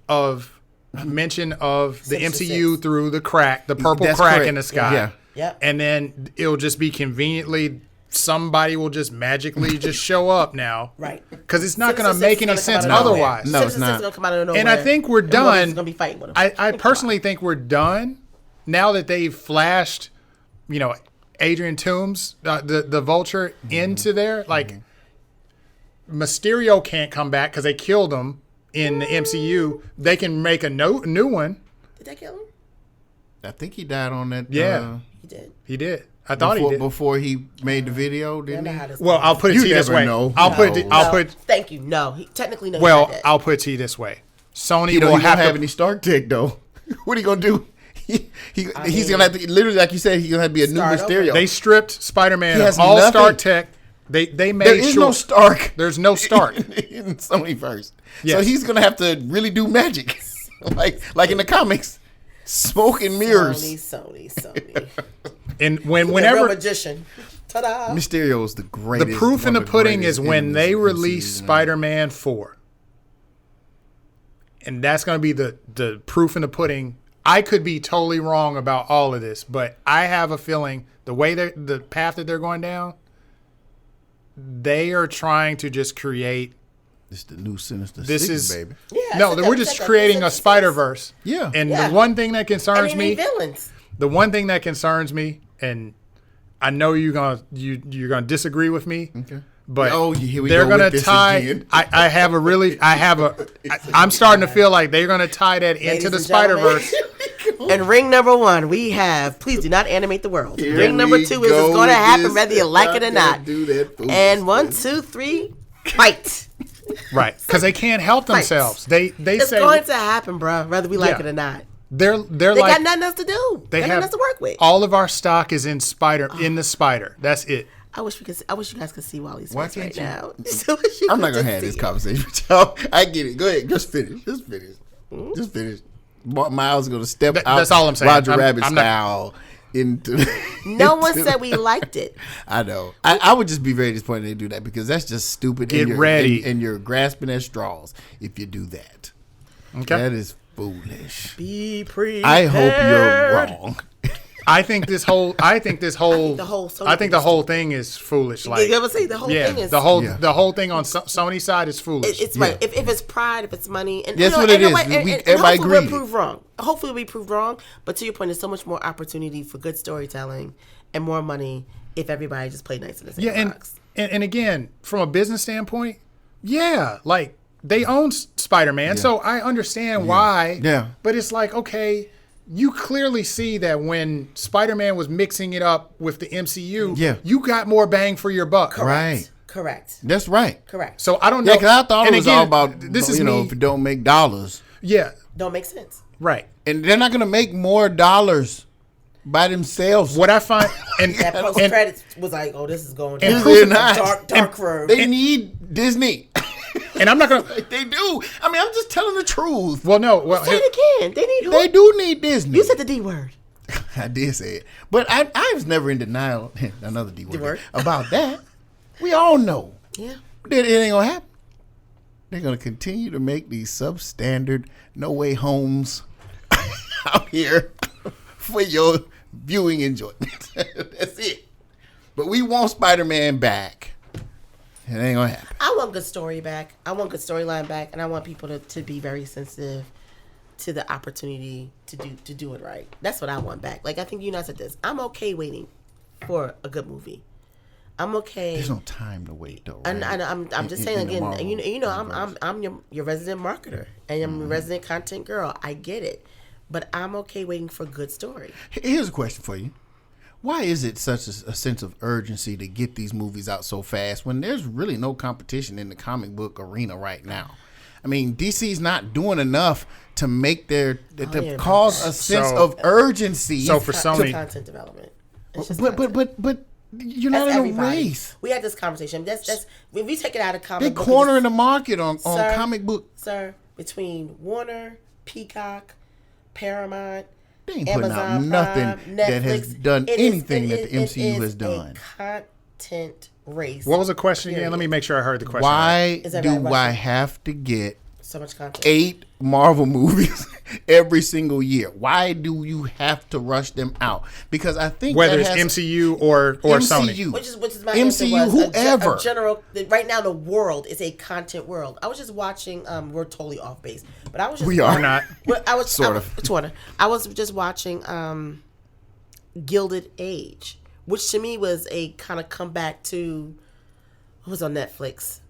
Mention of the MCU through the purple crack in the sky. Yeah. Yep. And then it'll just be conveniently... Somebody will just magically just show up now. Right. Because it's not going to make any sense otherwise. No, it's not. Gonna come out of nowhere, and I think we're done. Gonna be fighting with him. I personally think we're done now that they've flashed, Adrian Toomes, the Vulture, into there. Like, Mysterio can't come back because they killed him in the MCU. They can make a new one. Did they kill him? I think he died on that. Yeah. He did. I thought he did. Before he made the video, didn't he? Well, I'll put it to you this way. Thank you. No, he technically no. Well, I'll put it to you this way. Sony He will don't have have any Stark tech though. What are you gonna do? He's gonna have to literally, like you said, he's gonna have to be a new Mysterio. They stripped Spider-Man of all Stark tech. They made there is no Stark. There's no Stark in Sony first. Yes. So he's gonna have to really do magic, like in the comics, smoke and mirrors. Sony. And whenever magician, ta-da! Mysterio is the greatest. The proof in the pudding is when they release Spider-Man 4, and that's going to be the proof in the pudding. I could be totally wrong about all of this, but I have a feeling the way the path that they're going down, they are trying to just create. This is the new Sinister Six, baby. Yeah, no, we're just creating a Spider-Verse. Yeah, and the one thing that concerns me. Villains. The one thing that concerns me, and I know you're gonna disagree with me, but they're gonna tie. I'm starting to feel like they're gonna tie that into the Spider-Verse. And ring number 1, we have. Please do not animate the world. Ring number 2 is it's going to happen whether you like it or not. And 1, 2, 3, fight. Right, because they can't help themselves. They it's say going to happen, bro. Whether we like it or not. They like, got nothing else to do. They have nothing else to work with. All of our stock is in the Spider. That's it. I wish you guys could see Wally's face right now. I'm not gonna have this conversation with y'all. I get it. Go ahead. Just finish. Miles is gonna step out. That's all I'm saying. Roger Rabbit style. No one said we liked it. I know. I would just be very disappointed they do that because that's just stupid. Get ready. And you're grasping at straws if you do that. Okay. That is foolish. Be prepared. I hope you're wrong. I think the whole thing is foolish. Like, you ever say the whole thing is the whole thing on Sony's side is foolish. It's right. If it's pride, if it's money, and that's what it is. Everybody agrees. We'll prove wrong. Hopefully, we prove wrong. But to your point, there's so much more opportunity for good storytelling and more money if everybody just played nice in the same box. And again, from a business standpoint, like they own Spider-Man, so I understand why. Yeah. But it's like, okay. You clearly see that when Spider-Man was mixing it up with the MCU, you got more bang for your buck. Correct. That's right. Correct. So I don't know. Yeah, because I thought it was all about, if it don't make dollars. Yeah. Don't make sense. Right. And they're not going to make more dollars by themselves. What I find... and that post-credits was like, oh, this is going down. Dark road. They need Disney. And I'm not gonna. They do. I mean, I'm just telling the truth. Well, no. Well, say it again. They need who? They do need Disney. You said the D word. I did say it, but I was never in denial. Another D word about that. We all know. Yeah. It ain't gonna happen. They're gonna continue to make these substandard, no way homes out here for your viewing enjoyment. That's it. But we want Spider-Man back. It ain't gonna happen. I want good story back. I want good storyline back, and I want people to be very sensitive to the opportunity to do it right. That's what I want back. Like I think you and I said this. I'm okay waiting for a good movie. I'm okay. There's no time to wait though. Right? I'm just saying again. You know, I'm your resident marketer and I'm your resident content girl. I get it, but I'm okay waiting for good story. Here's a question for you. Why is it such a sense of urgency to get these movies out so fast when there's really no competition in the comic book arena right now? I mean, DC's not doing enough to make cause a sense of urgency. So for Sony, content development. But you're not in a race. We had this conversation. That's when we take it out of comic book. They're cornering the market on comic book. Sir, between Warner, Peacock, Paramount, they ain't Amazon, putting out nothing Netflix, that has done anything that the MCU has done. Content race. What was the question again? Let me make sure I heard the question. Why do I have to get so much content? 8 Marvel movies every single year? Why do you have to rush them out? Because I think whether it's MCU or Sony, which is my MCU, whoever. General, right now the world is a content world. I was just watching. We're totally off base, but I was just not. I was sort of. I was just watching Gilded Age, which to me was a kind of comeback to what was on Netflix.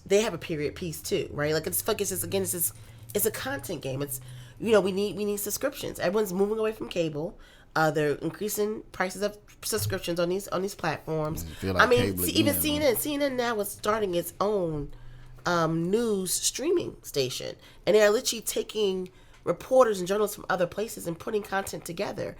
They have a period piece too, right? Like it's a content game. It's we need subscriptions. Everyone's moving away from cable. They're increasing prices of subscriptions on these platforms. Like even CNN now is starting its own news streaming station, and they're literally taking reporters and journalists from other places and putting content together.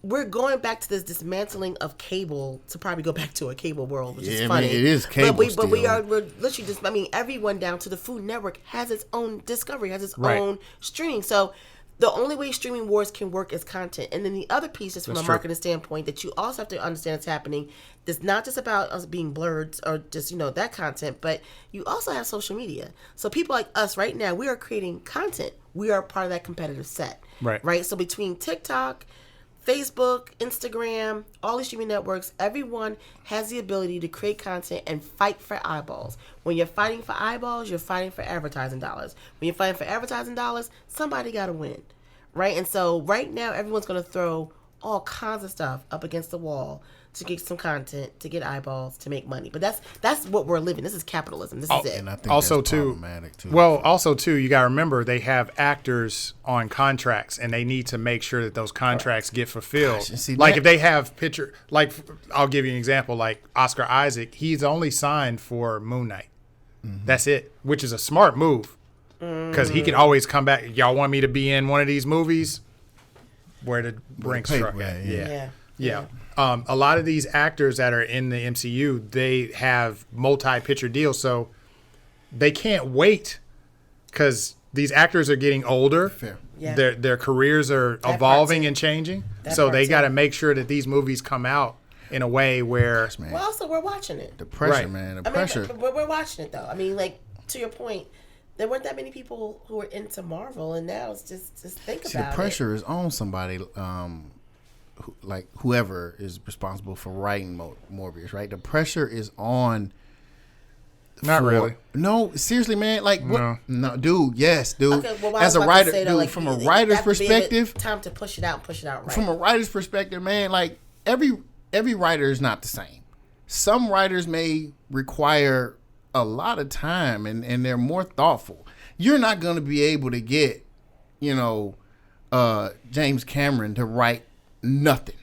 We're going back to this dismantling of cable to probably go back to a cable world, which is funny. I mean, it is cable but we're literally just. I mean, everyone down to the Food Network has its own Discovery, has its own streaming. So the only way streaming wars can work is content. And then the other piece is from a marketing standpoint that you also have to understand is happening. It's not just about us being blurs or just that content, but you also have social media. So people like us right now, we are creating content. We are part of that competitive set, right? So between TikTok, Facebook, Instagram, all these streaming networks, everyone has the ability to create content and fight for eyeballs. When you're fighting for eyeballs, you're fighting for advertising dollars. When you're fighting for advertising dollars, somebody got to win, right? And so right now, everyone's going to throw all kinds of stuff up against the wall to get some content, to get eyeballs, to make money. But that's what we're living. This is capitalism. This is it. And I think also that's problematic too. Well, also too, you got to remember they have actors on contracts, and they need to make sure that those contracts get fulfilled. Gosh, if they have I'll give you an example. Like Oscar Isaac, he's only signed for Moon Knight. Mm-hmm. That's it, which is a smart move because he can always come back. Y'all want me to be in one of these movies? Where the brink struck. Yeah. A lot of these actors that are in the MCU, they have multi-picture deals, so they can't wait because these actors are getting older. Fair. Yeah. Their careers are evolving and changing, so they got to make sure that these movies come out in a way where. Well, also we're watching it. The pressure, man. The pressure. But we're watching it though. I mean, like to your point, there weren't that many people who were into Marvel, and now it's just think about it. The pressure is on somebody. Like whoever is responsible for writing Morbius, right? The pressure is on. Not really. No, seriously, man. Like what? No, dude. Yes, dude. Okay, well, as a writer, dude, from a writer's perspective, time to push it out right. From a writer's perspective, man, like every writer is not the same. Some writers may require a lot of time, and they're more thoughtful. You're not going to be able to get, James Cameron to write nothing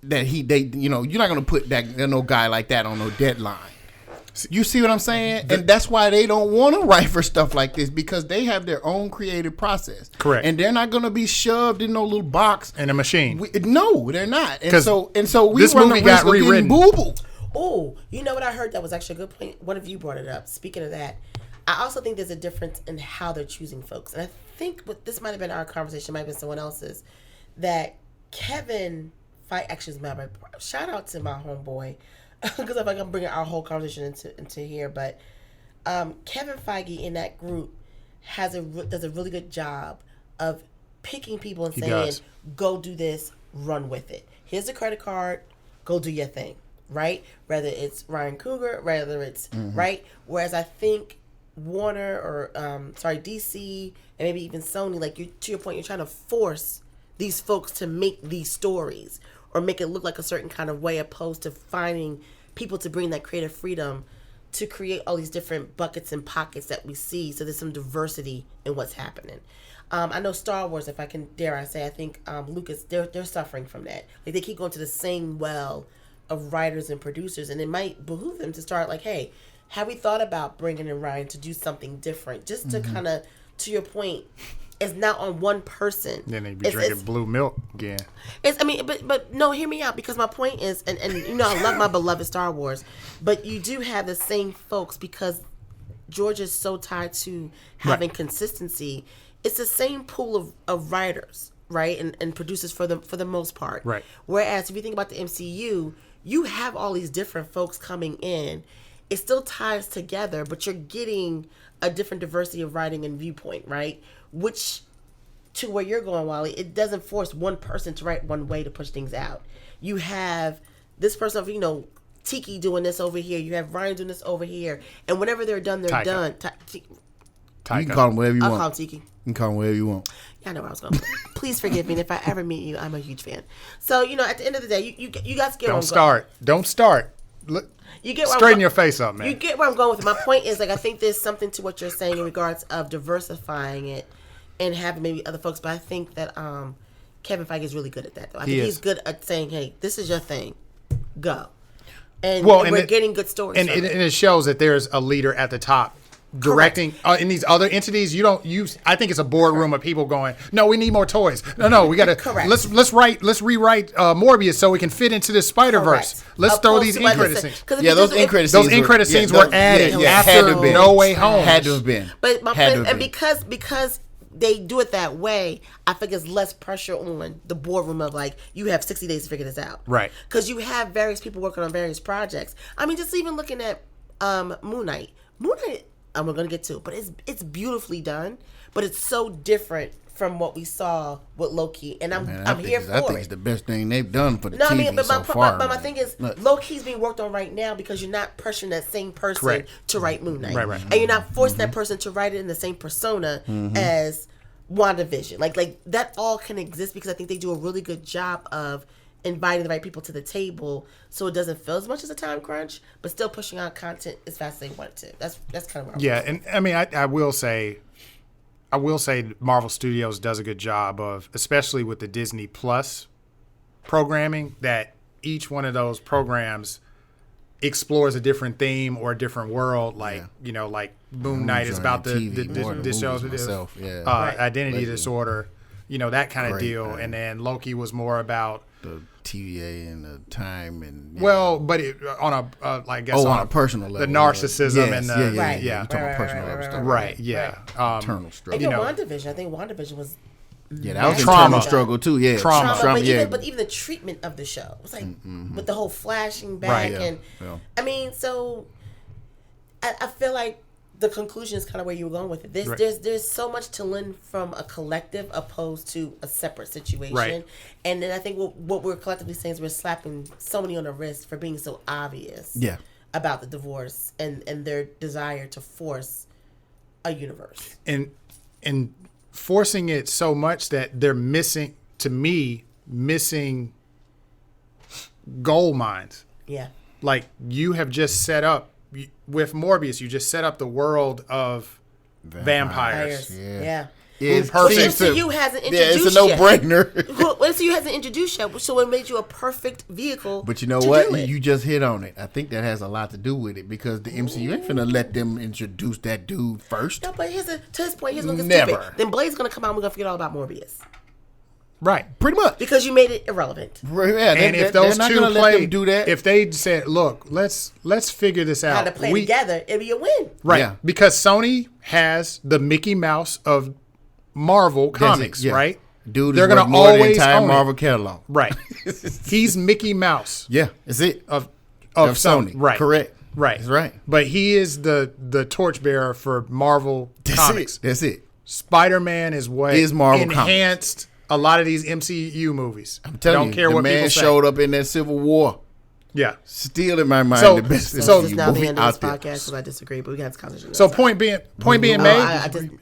that you're not gonna put that no guy like that on no deadline. You see what I'm saying? And that's why they don't want to write for stuff like this, because they have their own creative process. Correct. And they're not gonna be shoved in no little box in a machine. No, they're not. And so we this run movie the risk got of rewritten. Boo-boo. Oh, you know what I heard that was actually a good point? One of you brought it up. Speaking of that, I also think there's a difference in how they're choosing folks. And I think this might have been our conversation, might have been someone else's, that Kevin Feige actually is my shout out to my homeboy because I feel like I'm bringing our whole conversation into here. But Kevin Feige in that group does a really good job of picking people and saying, "Go do this, run with it. Here's the credit card, go do your thing." Right? Whether it's Ryan Coogler, whether it's right. Whereas I think Warner or DC and maybe even Sony, like to your point, you're trying to force these folks to make these stories, or make it look like a certain kind of way, opposed to finding people to bring that creative freedom to create all these different buckets and pockets that we see. So there's some diversity in what's happening. I know Star Wars, if I can dare I say, I think Lucas, they're suffering from that. Like they keep going to the same well of writers and producers, and it might behoove them to start like, hey, have we thought about bringing in Ryan to do something different? Just to kind of, to your point, it's not on one person. Then they be drinking blue milk again. But no, hear me out, because my point is, and you know, I love my beloved Star Wars, but you do have the same folks because George is so tied to having consistency. It's the same pool of writers, right, and producers for the most part. Right. Whereas if you think about the MCU, you have all these different folks coming in. It still ties together, but you're getting a different diversity of writing and viewpoint, right? Which, to where you're going, Wally, it doesn't force one person to write one way to push things out. You have this person, you know, Tiki doing this over here. You have Ryan doing this over here. And whenever they're done, they're done. You can call him whatever you want. I'll call him Tiki. You can call him whatever you want. Yeah, I know where I was going. Please forgive me. And if I ever meet you, I'm a huge fan. So, you know, at the end of the day, you guys get where I'm going. Don't start. Look, you get straighten your face up, man. You get where I'm going with it. My point is, like, I think there's something to what you're saying in regards of diversifying it and having maybe other folks. But I think that Kevin Feige is really good at that, though. I think he's good at saying, hey, this is your thing. Go. And we're getting good stories. And it shows that there's a leader at the top directing. In these other entities, you don't use. I think it's a boardroom of people going, no, we need more toys. No, we got to. Let's rewrite Morbius so we can fit into this Spider-Verse. Let's throw these end credit scenes. Yeah, those end credit scenes were added after No Way Home. Had to have been. But my friend, and because they do it that way, I think it's less pressure on the boardroom of like, you have 60 days to figure this out. Right. Because you have various people working on various projects. I mean, just even looking at Moon Knight. Moon Knight, I'm going to get to it, but it's beautifully done, but it's so different from what we saw with Loki, and I'm here for it. I think it's the best thing they've done for the TV so far. But my thing is, Loki's being worked on right now because you're not pressuring that same person to write Moon Knight. Right. And you're not forcing that person to write it in the same persona as WandaVision. Like that all can exist because I think they do a really good job of inviting the right people to the table so it doesn't feel as much as a time crunch, but still pushing out content as fast as they want it to. That's kind of what and I mean, I will say Marvel Studios does a good job of, especially with the Disney Plus programming, that each one of those programs explores a different theme or a different world. Like, you know, like Moon Knight is about the show, identity disorder, you know, that kind of deal. And then Loki was more about the TVA and the time and but on a personal level, the narcissism and the personal level stuff, internal struggle. Even WandaVision, I think WandaVision was that was trauma struggle too, trauma. But even the treatment of the show was like with the whole flashing back I mean, so I feel like the conclusion is kind of where you were going with it. There's so much to learn from a collective opposed to a separate situation. Right. And then I think what we're collectively saying is we're slapping Sony on the wrist for being so obvious about the divorce and their desire to force a universe. And forcing it so much that they're missing gold mines. Yeah. Like you have just set up with Morbius, you just set up the world of vampires. Yeah. It's perfect. MCU hasn't introduced it's a no-brainer. MCU hasn't introduced yet, so it made you a perfect vehicle. But you know what? You just hit on it. I think that has a lot to do with it because the MCU ain't finna let them introduce that dude first. No, but to his point, here's gonna get Never. stupid. Then Blade's gonna come out and we're gonna forget all about Morbius. Right, pretty much because you made it irrelevant. Right, yeah, and if those two do that, if they said, "Look, let's figure this out," how to play together, it'd be a win. Right, because Sony has the Mickey Mouse of Marvel comics, right? Dude, they're gonna always the entire Marvel catalog, right? He's Mickey Mouse. Yeah, that's it of Sony, right? Correct. Right, that's right. But he is the torchbearer for Marvel comics. That's it. Spider-Man is what is Marvel enhanced comics. A lot of these MCU movies. I'm telling you, the man showed up in that Civil War. Yeah, still in my mind the best MCU now movie the end of this podcast because I disagree, but we got this conversation. So point being made.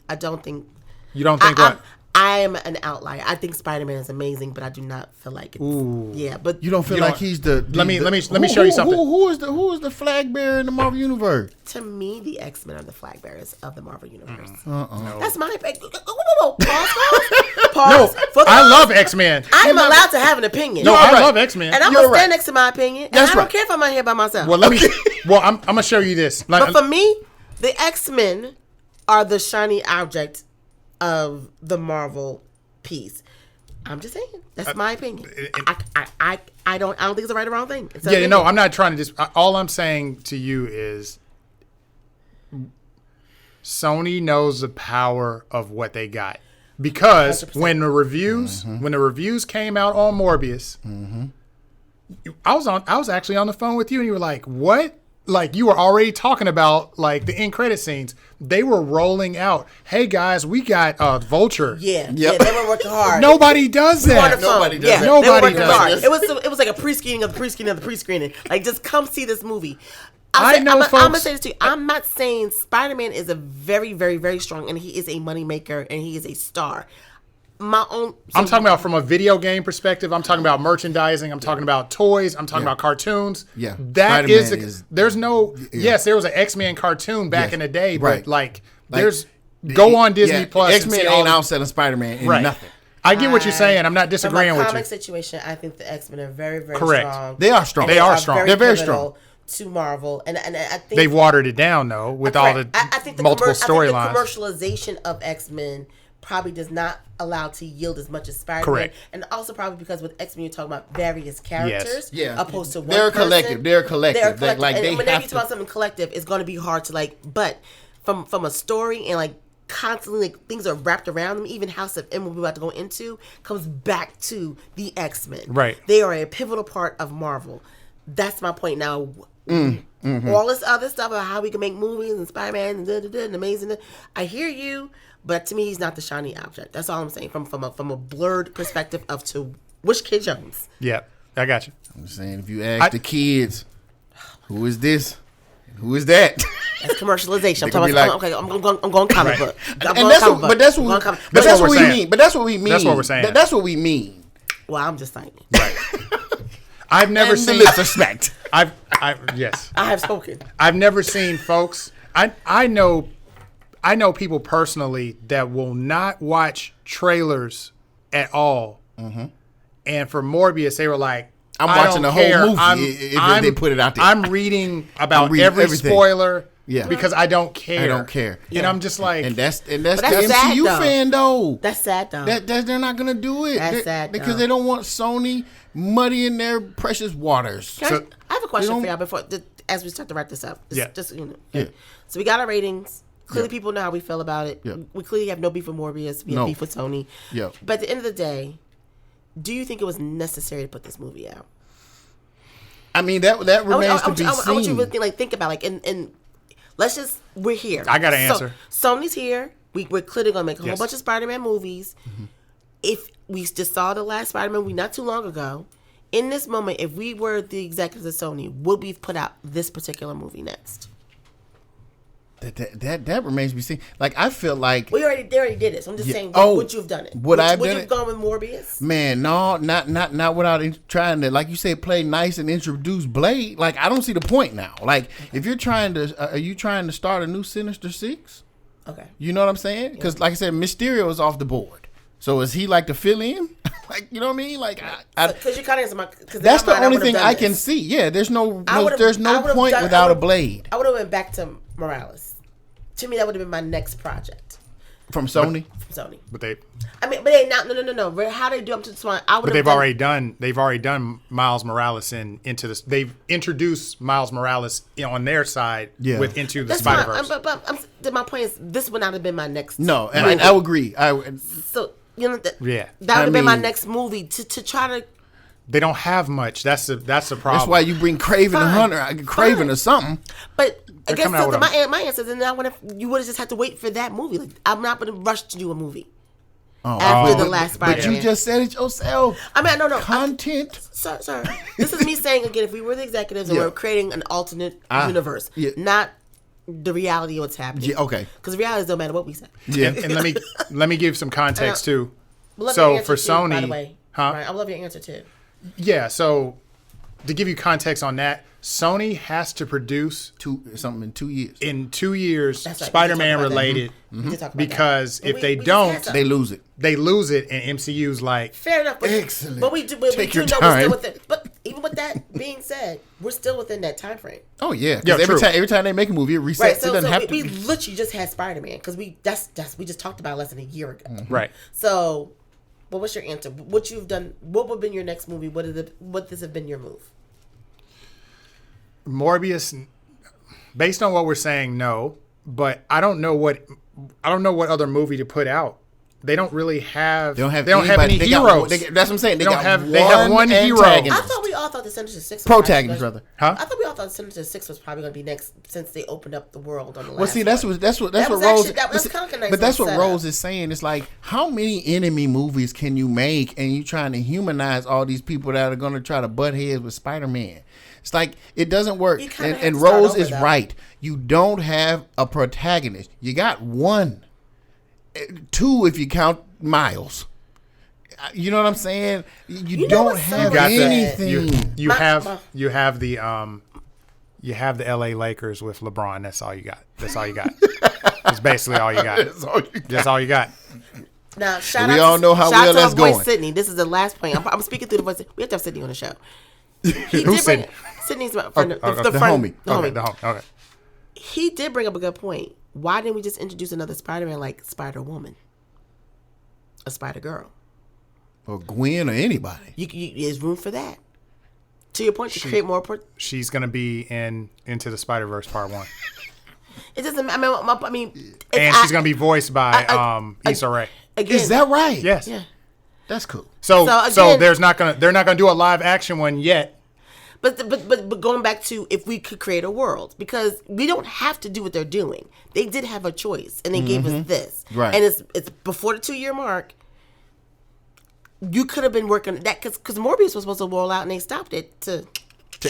I don't think you don't think what I am an outlier. I think Spider-Man is amazing, but I do not feel like it's. Ooh. Yeah, but You don't feel like he's the. Let me show you something. Who is the flag bearer in the Marvel universe? to me, the X-Men are the flag bearers of the Marvel universe. No. That's my opinion. Pause. No, I love X-Men. I am allowed to have an opinion. No, I love X-Men. And I'm going to stand next to my opinion. That's and I right. don't care if I'm out here by myself. Well, I'm going to show you this. But for me, the X-Men are the shiny object of the Marvel piece. I'm just saying. That's my opinion. I don't think it's the right or wrong thing. Yeah, no, I'm not trying to all I'm saying to you is Sony knows the power of what they got. Because 100%. when the reviews came out on Morbius, I was actually on the phone with you and you were like, "What?" Like you were already talking about like the end credit scenes. They were rolling out. Hey guys, we got Vulture. Yeah, yeah, they were working hard. Nobody does that. Nobody does that. Nobody does that. It was like a pre-screening of the pre-screening of the pre-screening. Like just come see this movie. I'm gonna say this to you. I'm not saying Spider-Man is a very, very, very strong, and he is a money maker, and he is a star. I'm talking about from a video game perspective. I'm talking about merchandising. I'm talking about toys. I'm talking about cartoons. Yeah, that is there's no. Yeah. Yes, there was an X-Men cartoon back in the day, but there's go on Disney Plus. X-Men ain't outselling Spider-Man in nothing. I get what you're saying. I'm not disagreeing with you. In a comic situation, I think the X-Men are very, very correct. strong. They are strong. They are strong. They're very strong. To Marvel, and I think they've watered it down though with all the multiple storylines. The commercialization of X-Men probably does not allow to yield as much as Spider-Man. Correct. And also probably because with X-Men you're talking about various characters, opposed to one They're person. collective. They're collective. Like and they whenever have you talk about something collective, it's going to be hard to but from a story and constantly things are wrapped around them. Even House of M, we're about to go into, comes back to the X-Men. Right. They are a pivotal part of Marvel. That's my point now. All this other stuff about how we can make movies and Spider-Man and amazing. I hear you, but to me, he's not the shiny object. That's all I'm saying from a blurred perspective of to which Kid Jones. Yeah, I got you. I'm saying if you ask the kids, who is this? Who is that? That's commercialization. I'm going comic book. But that's what we mean. But that's what we mean. That's what we're saying. That's what we mean. Well, I'm just saying. Right. I've never seen disrespect. Yes. I have spoken. I've never seen folks. I know people personally that will not watch trailers at all. And for Morbius, they were like, I'm watching the whole movie if they put it out there. I'm reading about every spoiler. Yeah. Because I don't care. I don't care. And I'm just like, and that's the MCU fan though. That's sad though. They're not gonna do it. That's sad because they don't want Sony muddying their precious waters. I have a question for y'all as we start to wrap this up. So we got our ratings. Clearly, people know how we feel about it. We clearly have no beef with Morbius. We have beef with Sony. But at the end of the day, do you think it was necessary to put this movie out? I mean, that remains to be seen. I want you to think about and let's just, we're here. I got to answer. Sony's here. We're clearly going to make a whole bunch of Spider-Man movies. If we just saw the last Spider-Man movie not too long ago, in this moment, if we were the executives of Sony, would we put out this particular movie next? That remains to be seen. Like, I feel like they already did it. So I'm just saying, would you have done it? Would you have gone with Morbius? Man, no, not without trying to, like you said, play nice and introduce Blade. Like, I don't see the point now. Like, if you're trying to, are you trying to start a new Sinister Six? Okay. You know what I'm saying? Because, like I said, Mysterio is off the board. So is he like to fill in? Like, you know what I mean? Like, because you kind of answered that's the only thing I can see. Yeah, there's no point without a Blade. I would have went back to Morales. To me, that would have been my next project. From Sony? From Sony. But they not. No. How they do? But they've already done Miles Morales into this. They've introduced Miles Morales on their side with Into the Spider-Verse. But my point is, this would not have been my next. No, and I agree. So that would have been my next movie to try to. They don't have much. That's the problem. That's why you bring Craven the Hunter, Craven or something. But I guess my answer is, you would have just had to wait for that movie. Like, I'm not going to rush to do a movie after the last Spider-Man. But you just said it yourself. I mean, no. Content. Sir, this is me saying again, if we were the executives and we were creating an alternate universe, not the reality of what's happening. Yeah, okay. Because reality is no matter what we say. Yeah. And let me give some context too. So for Sony, by the way, right, I love your answer too. Yeah. So to give you context on that, Sony has to produce something in 2 years. In 2 years, right. Spider-Man related, because if they don't, they lose it. They lose it, and MCU's like, fair enough. But, excellent. But we do know Take we're your still time. within. But even with that being said, we're still within that time frame. Oh yeah, Yeah, every time they make a movie, it resets. Right. It So, doesn't have to. we literally just had Spider-Man because we just talked about it less than a year ago. right. So, well, what's your answer? What you've done? What would have been your next movie? What this have been your move? Morbius, based on what we're saying, no. But I don't know what other movie to put out. They don't really have. They don't have any heroes. That's what I'm saying. They have one hero. I thought we all thought the Sinister Six was protagonist, brother. Huh? I thought we all thought the Sinister Six was probably going to be next since they opened up the world on the last. Well, see, that's one. what That was Rose. actually- that was kind of nice but that's what setup. Rose is saying. It's like, how many enemy movies can you make, and you trying to humanize all these people that are going to try to butt heads with Spider-Man? It's like it doesn't work. You kinda have And to start Rose over, is though. right. You don't have a protagonist. You got one, two if you count Miles. You know what I'm saying? You know don't what's so have sad? anything. You have the LA Lakers with LeBron. That's all you got. That's basically all you got. That's all you got. Now, shout We out all to, know how shout well out to that's our boy going. Sydney. This is the last point. I'm speaking through the voice. We have to have Sydney on the show. He Who's did bring Sydney? Sydney's my friend, the the friend, homie. the homie. The homie. Okay. He did bring up a good point. Why didn't we just introduce another Spider-Man like Spider-Woman, a Spider-Girl? Or Gwen or anybody. There's room for that. To your point, to create more. She's gonna be in Into the Spider-Verse Part 1, It doesn't. I mean, and she's gonna be voiced by Issa Rae. Again, Is that right? Yes. Yeah. That's cool. So again- they're not gonna do a live action one yet. But going back to if we could create a world, because we don't have to do what they're doing. They did have a choice, and they gave us this. Right. And it's before the 2-year mark. You could have been working that because Morbius was supposed to roll out, and they stopped it to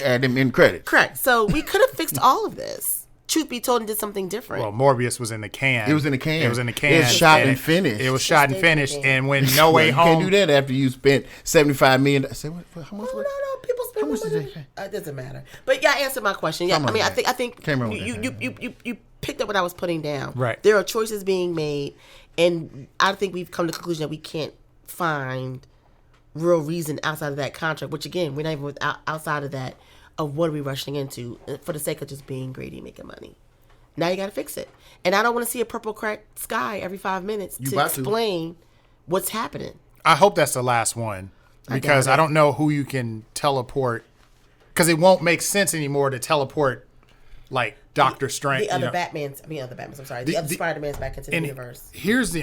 add them in credit. correct. So we could have fixed all of this. Truth be told, and did something different. Well, Morbius was in the can. It was in the can. It was in the can. It was shot and it- finished. It was shot and finished. And when No Way You Home, can't do that after you spent $75 million. I said, how much? No. People spend How much money. did they pay? It doesn't matter. But yeah, answer my question. Yeah, Come on, I mean, man. I think Can't remember you picked up what I was putting down. Right. There are choices being made, and I think we've come to the conclusion that we can't find real reason outside of that contract. Which again, we're not even outside of that. Of what are we rushing into for the sake of just being greedy, making money? Now you got to fix it, and I don't want to see a purple cracked sky every 5 minutes to explain what's happening. I hope that's the last one because I don't know who you can teleport because it won't make sense anymore to teleport like Doctor Strange. The other Batmans. I'm sorry. The other Spider-Mans back into the universe. Here's the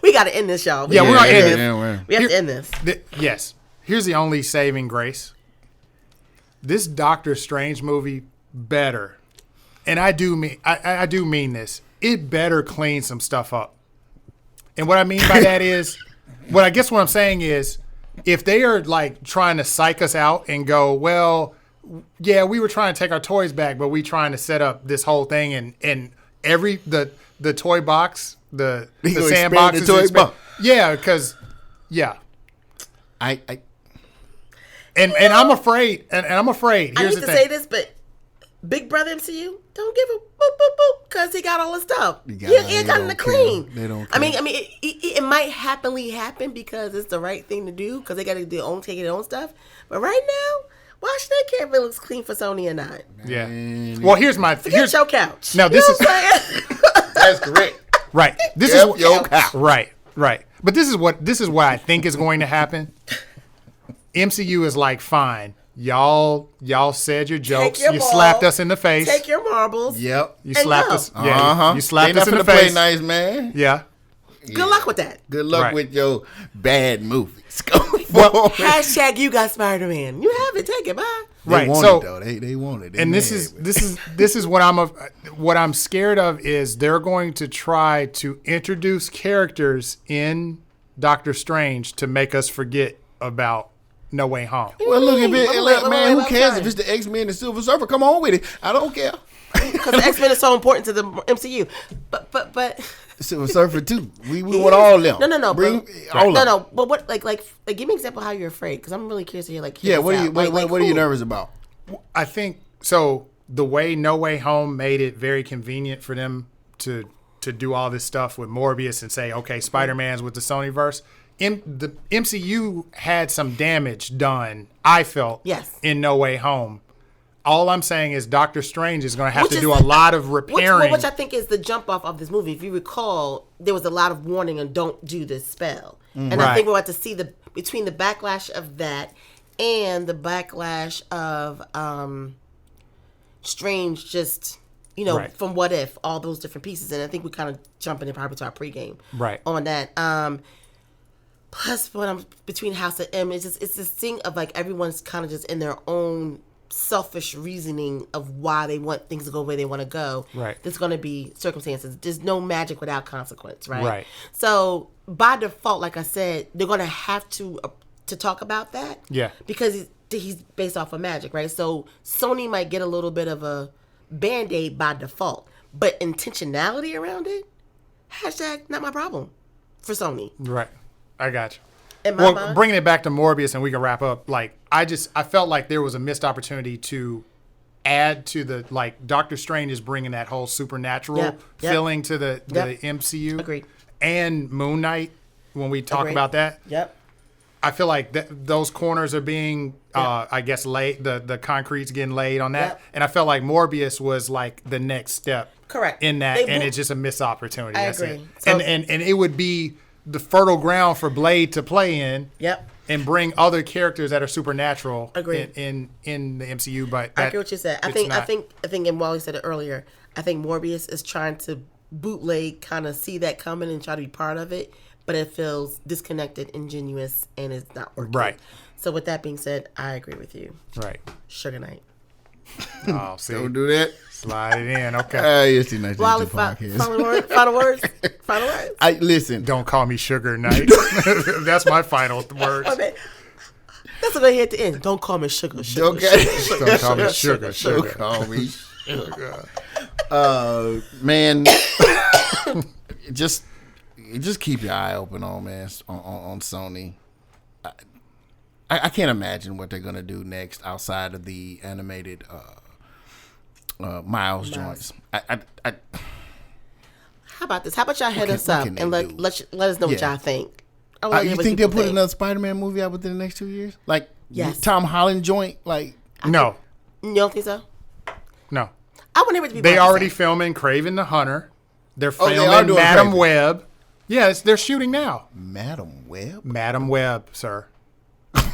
We got to end this, y'all. we're gonna end it. We have to end this. Yes. Here's the only saving grace. This Doctor Strange movie better, and I do mean this. It better clean some stuff up. And what I mean by that is, what I'm saying is, if they are like trying to psych us out and go, well, yeah, we were trying to take our toys back, but we trying to set up this whole thing and the toy box, the sandbox is yeah, because yeah. And I I'm afraid. Here's hate to say this, but Big Brother MCU don't give a boop boop boop because he got all the stuff. He ain't got to clean. They don't. I mean, it might happen because it's the right thing to do because they got to take their own stuff. But right now, Washington can't really looks clean for Sony or not. Yeah. Well, here's your couch. Now this is That's correct. right. This is your couch. Right. But this is what I think is going to happen. MCU is like, fine, y'all said your jokes. You slapped us in the face. Take your marbles. Yep. You slapped us. Yeah. You slapped us in the play face. nice, man. Yeah. Good luck with that. Good luck Right. with your bad movies. Hashtag you got Spider-Man. You have it. Take it. Bye. They want So it though. They want it. They and mad this is with it. what I'm scared of is they're going to try to introduce characters in Doctor Strange to make us forget about No Way Home. Well, look, if it, Wait, man, who I'm cares sorry. if it's the X-Men and Silver Surfer? Come on with it. I don't care. Because the X-Men and Silver Surfer, come on with it. I don't care. Because the X-Men is so important to the MCU. But Silver Surfer too. We want all them. No. Bring all of them. No. But what like give me an example of how you're afraid, because I'm really curious to hear Yeah, what are you nervous about? I think so. The way No Way Home made it very convenient for them to do all this stuff with Morbius and say, okay, Spider-Man's with the Sonyverse. The MCU had some damage done, I felt, in No Way Home. All I'm saying is Doctor Strange is going to have to do a lot of repairing. Which I think is the jump off of this movie. If you recall, there was a lot of warning on don't do this spell. And I think we're about to see between the backlash of that and the backlash of Strange just, from What If, all those different pieces. And I think we're kind of jumping in probably to our pregame on that. Plus, when I'm between House of M, it's this thing of like everyone's kind of just in their own selfish reasoning of why they want things to go where they want to go. Right. There's going to be circumstances. There's no magic without consequence, right? Right. So by default, like I said, they're going to have to talk about that. Yeah. Because he's based off of magic, right? So Sony might get a little bit of a Band-Aid by default, but intentionality around it, # not my problem for Sony. Right. I got you. Well, bringing it back to Morbius and we can wrap up. Like, I felt like there was a missed opportunity to add to the, like, Doctor Strange is bringing that whole supernatural feeling to the MCU. Agreed. And Moon Knight, when we talk about that. Yep. I feel like those corners are being, I guess, laid. The concrete's getting laid on that. Yep. And I felt like Morbius was like the next step. Correct. In that, and it's just a missed opportunity. I That's agree. it. So, and it would be the fertile ground for Blade to play in. Yep. And bring other characters that are supernatural. Agreed. In the MCU, but I get what you said. I think, and Wally said it earlier. I think Morbius is trying to bootleg, kind of see that coming and try to be part of it, but it feels disconnected, ingenuous, and it's not working. Right. So with that being said, I agree with you. Right. Sugar Knight. Oh, see. Don't do that. Slide it in. Okay. It's the 1992 Wally, podcast. final words. Final words. Listen. Don't call me Sugar Knight. That's my final words. Okay. That's what I hear at the end. Don't call me sugar. Don't call me sugar. Don't call me sugar. Man, just keep your eye open on Sony. I can't imagine what they're gonna do next outside of the animated Miles joints. How about this? How about y'all head us up and let us know what y'all think? You think they'll put another Spider-Man movie out within the next 2 years? Like Tom Holland joint? Like no. You don't think so? No. I want it to be. They already filming Kraven the Hunter. They're filming Madam Web. Yes, they're shooting now. Madam Web? Madam Web, sir.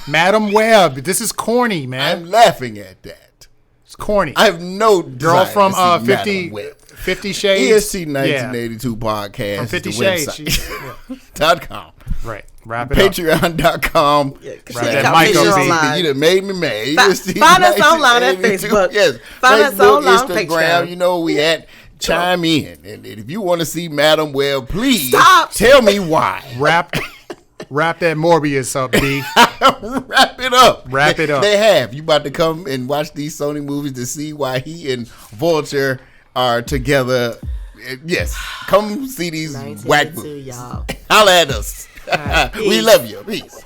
Madam Web. This is corny, man. I'm laughing at that. It's corny. I have no girl from to see 50 Shades. ESC 1982 podcast. From 50 Shades. .com. Right. Wrap it up. Patreon.com. You done made me mad. Find us online at Facebook. Yes. Find us online Instagram. Patreon. You know we at. Chime in. And if you want to see Madam Web, please tell me why. Wrap that Morbius up, B. Wrap it up. Wrap it up. They have. You about to come and watch these Sony movies to see why he and Vulture are together. Yes. Come see these whack movies. Y'all. Holla at us. Right, we love you. Peace.